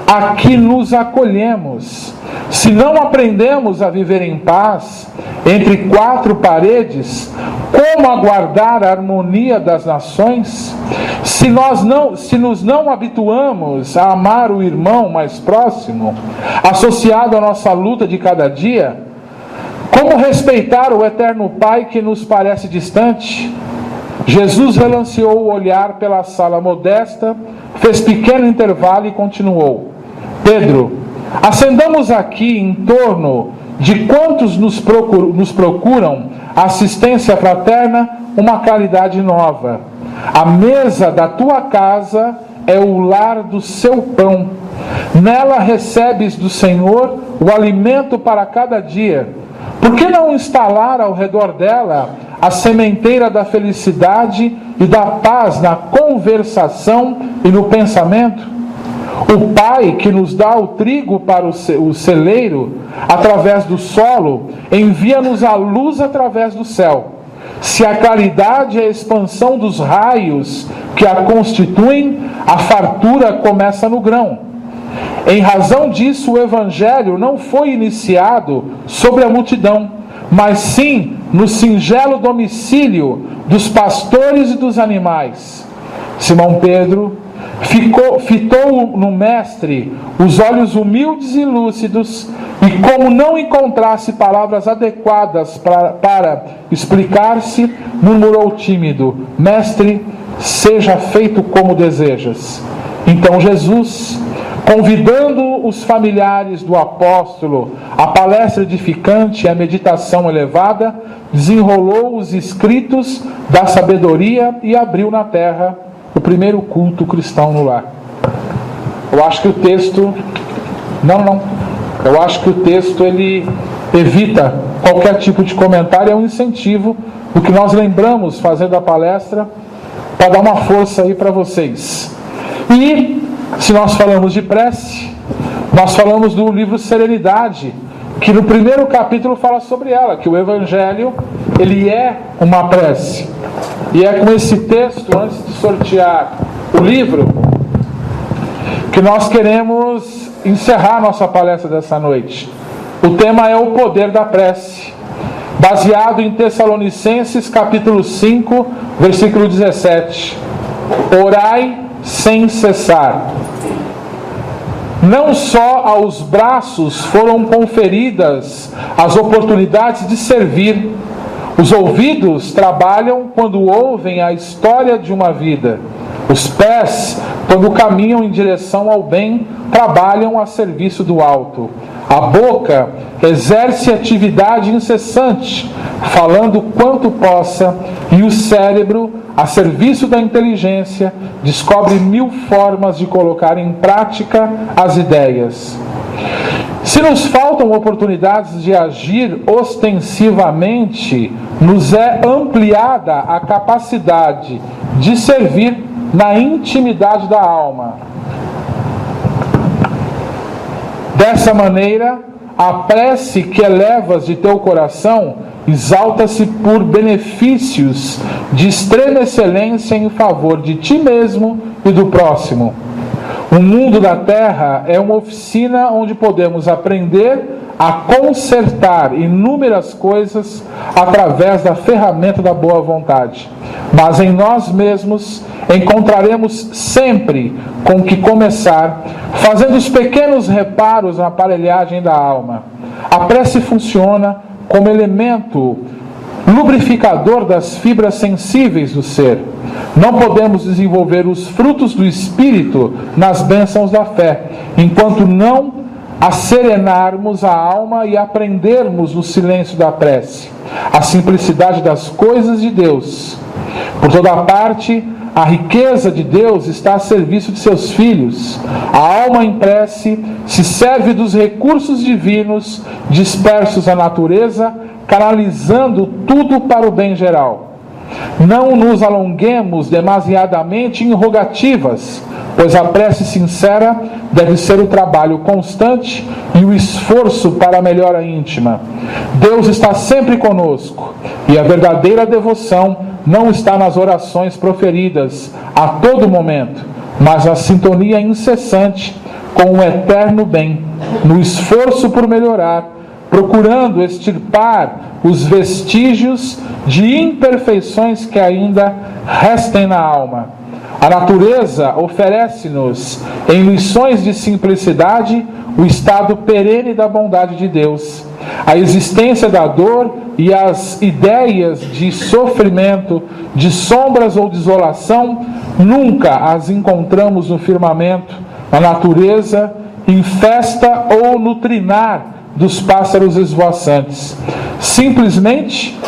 a que nos acolhemos. Se não aprendemos a viver em paz entre quatro paredes, como aguardar a harmonia das nações? Se nos não habituamos a amar o irmão mais próximo, associado à nossa luta de cada dia, como respeitar o eterno Pai que nos parece distante? Jesus relanceou o olhar pela sala modesta, fez pequeno intervalo e continuou: Pedro, acendamos aqui em torno de quantos nos procuram assistência fraterna uma caridade nova. A mesa da tua casa é o lar do seu pão. Nela recebes do Senhor o alimento para cada dia. Por que não instalar ao redor dela a sementeira da felicidade e da paz na conversação e no pensamento? O Pai que nos dá o trigo para o celeiro, através do solo, envia-nos a luz através do céu. Se a claridade é a expansão dos raios que a constituem, a fartura começa no grão. Em razão disso, o Evangelho não foi iniciado sobre a multidão, mas sim no singelo domicílio dos pastores e dos animais. Simão Pedro fitou no Mestre os olhos humildes e lúcidos, e como não encontrasse palavras adequadas para explicar-se, murmurou tímido: Mestre, seja feito como desejas. Então Jesus, convidando os familiares do apóstolo à palestra edificante e à meditação elevada, desenrolou os escritos da sabedoria e abriu na terra o primeiro culto cristão no lar. Eu acho que o texto... Eu acho que o texto ele evita qualquer tipo de comentário, é um incentivo do que nós lembramos fazendo a palestra, para dar uma força aí para vocês. E se nós falamos de prece, nós falamos do livro Serenidade, que no primeiro capítulo fala sobre ela, que o Evangelho ele é uma prece. E é com esse texto, antes de sortear o livro, que nós queremos encerrar nossa palestra dessa noite. O tema é o poder da prece, baseado em Tessalonicenses capítulo 5, versículo 17. Orai sem cessar. Não só aos braços foram conferidas as oportunidades de servir. Os ouvidos trabalham quando ouvem a história de uma vida. Os pés, quando caminham em direção ao bem, trabalham a serviço do alto. A boca exerce atividade incessante, falando quanto possa, e o cérebro, a serviço da inteligência, descobre 1000 formas de colocar em prática as ideias. Se nos faltam oportunidades de agir ostensivamente, nos é ampliada a capacidade de servir na intimidade da alma. Dessa maneira, a prece que elevas de teu coração exalta-se por benefícios de extrema excelência em favor de ti mesmo e do próximo. O mundo da terra é uma oficina onde podemos aprender a consertar inúmeras coisas através da ferramenta da boa vontade. Mas em nós mesmos encontraremos sempre com que começar, fazendo os pequenos reparos na aparelhagem da alma. A prece funciona como elemento lubrificador das fibras sensíveis do ser. Não podemos desenvolver os frutos do Espírito nas bênçãos da fé, enquanto não a serenarmos a alma e aprendermos no silêncio da prece a simplicidade das coisas de Deus. Por toda parte, a riqueza de Deus está a serviço de seus filhos. A alma em prece se serve dos recursos divinos dispersos à natureza, canalizando tudo para o bem geral. Não nos alonguemos demasiadamente em rogativas, pois a prece sincera deve ser o trabalho constante e o esforço para a melhora íntima. Deus está sempre conosco, e a verdadeira devoção não está nas orações proferidas a todo momento, mas na sintonia incessante com o eterno bem, no esforço por melhorar, procurando extirpar os vestígios de imperfeições que ainda restem na alma. A natureza oferece-nos, em lições de simplicidade, o estado perene da bondade de Deus. A existência da dor e as ideias de sofrimento, de sombras ou desolação, nunca as encontramos no firmamento, na natureza, em festa ou no trinar dos pássaros esvoaçantes. Simplesmente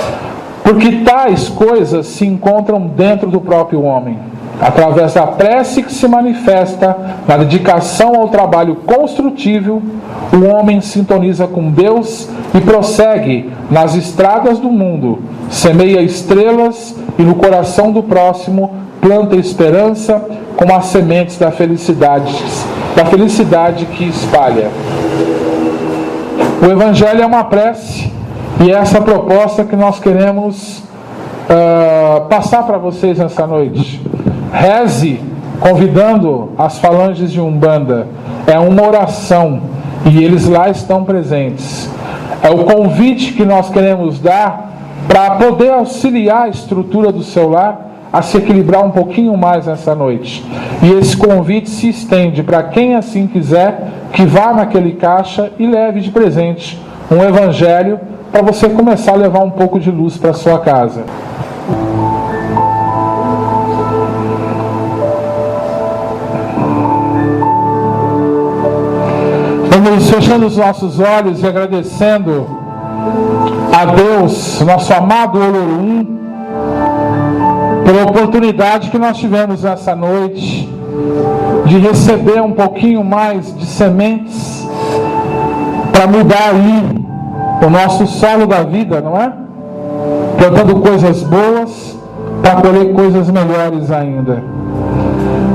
porque tais coisas se encontram dentro do próprio homem. Através da prece que se manifesta na dedicação ao trabalho construtivo, o homem sintoniza com Deus e prossegue nas estradas do mundo, semeia estrelas e no coração do próximo planta esperança como as sementes da felicidade que espalha. O Evangelho é uma prece e é essa proposta que nós queremos passar para vocês nessa noite. Reze, convidando as falanges de Umbanda. É uma oração e eles lá estão presentes. É o convite que nós queremos dar para poder auxiliar a estrutura do seu lar a se equilibrar um pouquinho mais nessa noite. E esse convite se estende para quem assim quiser, que vá naquele caixa e leve de presente um evangelho para você começar a levar um pouco de luz para a sua casa. Vamos fechando os nossos olhos e agradecendo a Deus, nosso amado Olorum, pela oportunidade que nós tivemos nessa noite de receber um pouquinho mais de sementes para mudar aí o nosso solo da vida, não é? Plantando coisas boas para colher coisas melhores ainda.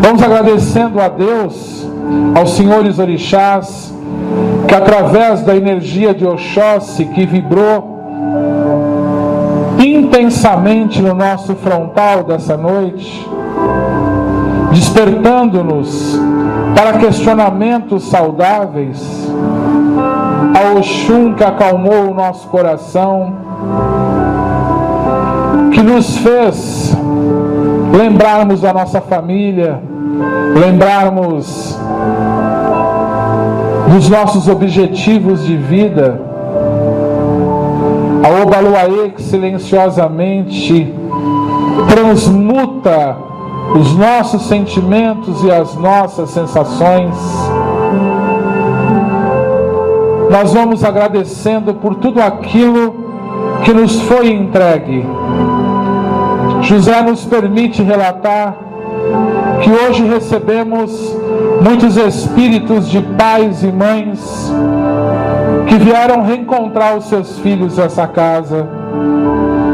Vamos agradecendo a Deus, aos senhores orixás, que através da energia de Oxóssi que vibrou intensamente no nosso frontal dessa noite, despertando-nos para questionamentos saudáveis, a Oxum que acalmou o nosso coração, que nos fez lembrarmos da nossa família, lembrarmos dos nossos objetivos de vida, a Obaluaê que silenciosamente transmuta os nossos sentimentos e as nossas sensações. Nós vamos agradecendo por tudo aquilo que nos foi entregue. José nos permite relatar que hoje recebemos muitos espíritos de pais e mães que vieram reencontrar os seus filhos nessa casa,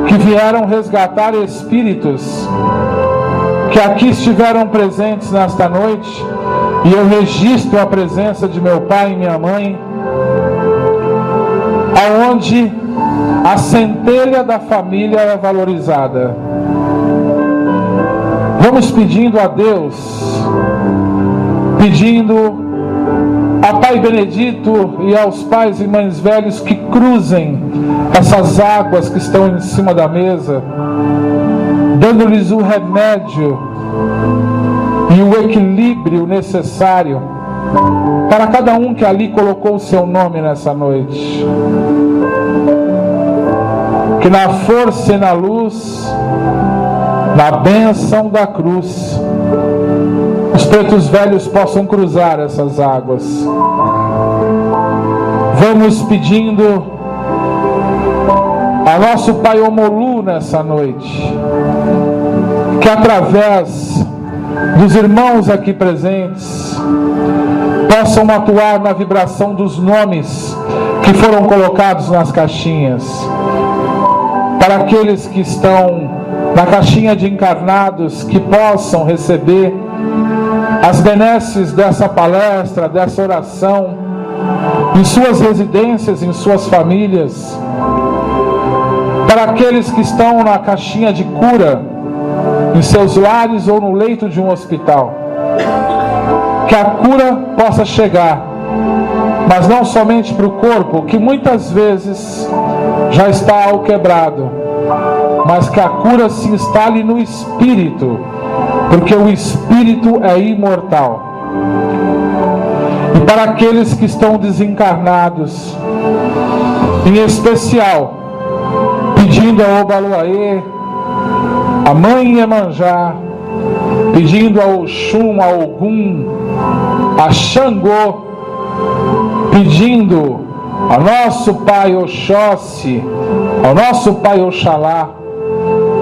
que vieram resgatar espíritos que aqui estiveram presentes nesta noite, e eu registro a presença de meu pai e minha mãe, aonde a centelha da família é valorizada. Vamos pedindo a Deus, pedindo a Pai Benedito e aos pais e mães velhos que cruzem essas águas que estão em cima da mesa, dando-lhes o remédio e o equilíbrio necessário para cada um que ali colocou o seu nome nessa noite. Que na força e na luz, na bênção da cruz, o os pretos velhos possam cruzar essas águas. Vamos pedindo a nosso Pai Omolu nessa noite, que através dos irmãos aqui presentes possam atuar na vibração dos nomes que foram colocados nas caixinhas. Para aqueles que estão na caixinha de encarnados, que possam receber as benesses dessa palestra, dessa oração, em suas residências, em suas famílias. Para aqueles que estão na caixinha de cura, em seus lares ou no leito de um hospital, que a cura possa chegar, mas não somente para o corpo, que muitas vezes já está ao quebrado, mas que a cura se instale no espírito, porque o espírito é imortal. E para aqueles que estão desencarnados, em especial, pedindo a Obaluaê, a Mãe Iemanjá, pedindo ao Oxum, ao Ogum, a Xangô, pedindo ao nosso Pai Oxóssi, ao nosso Pai Oxalá,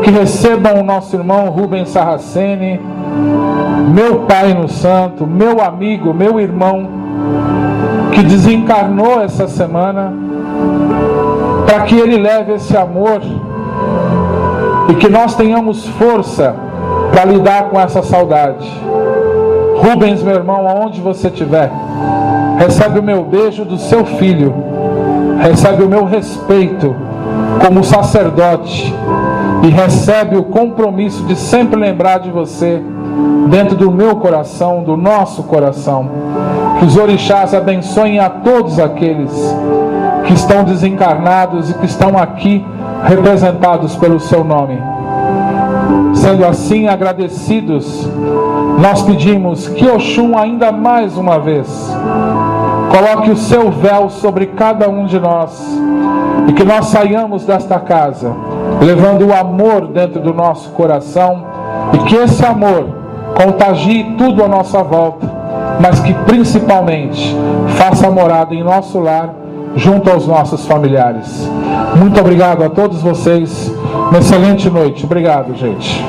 que recebam o nosso irmão Rubens Sarracene, meu Pai no Santo, meu amigo, meu irmão, que desencarnou essa semana, para que ele leve esse amor e que nós tenhamos força para lidar com essa saudade. Rubens, meu irmão, aonde você estiver, recebe o meu beijo do seu filho, recebe o meu respeito como sacerdote e recebe o compromisso de sempre lembrar de você dentro do meu coração, do nosso coração. Que os orixás abençoem a todos aqueles que estão desencarnados e que estão aqui representados pelo seu nome. Sendo assim, agradecidos, nós pedimos que Oxum ainda mais uma vez coloque o seu véu sobre cada um de nós e que nós saiamos desta casa levando o amor dentro do nosso coração e que esse amor contagie tudo à nossa volta, mas que principalmente faça morada em nosso lar junto aos nossos familiares. Muito obrigado a todos vocês. Uma excelente noite. Obrigado, gente.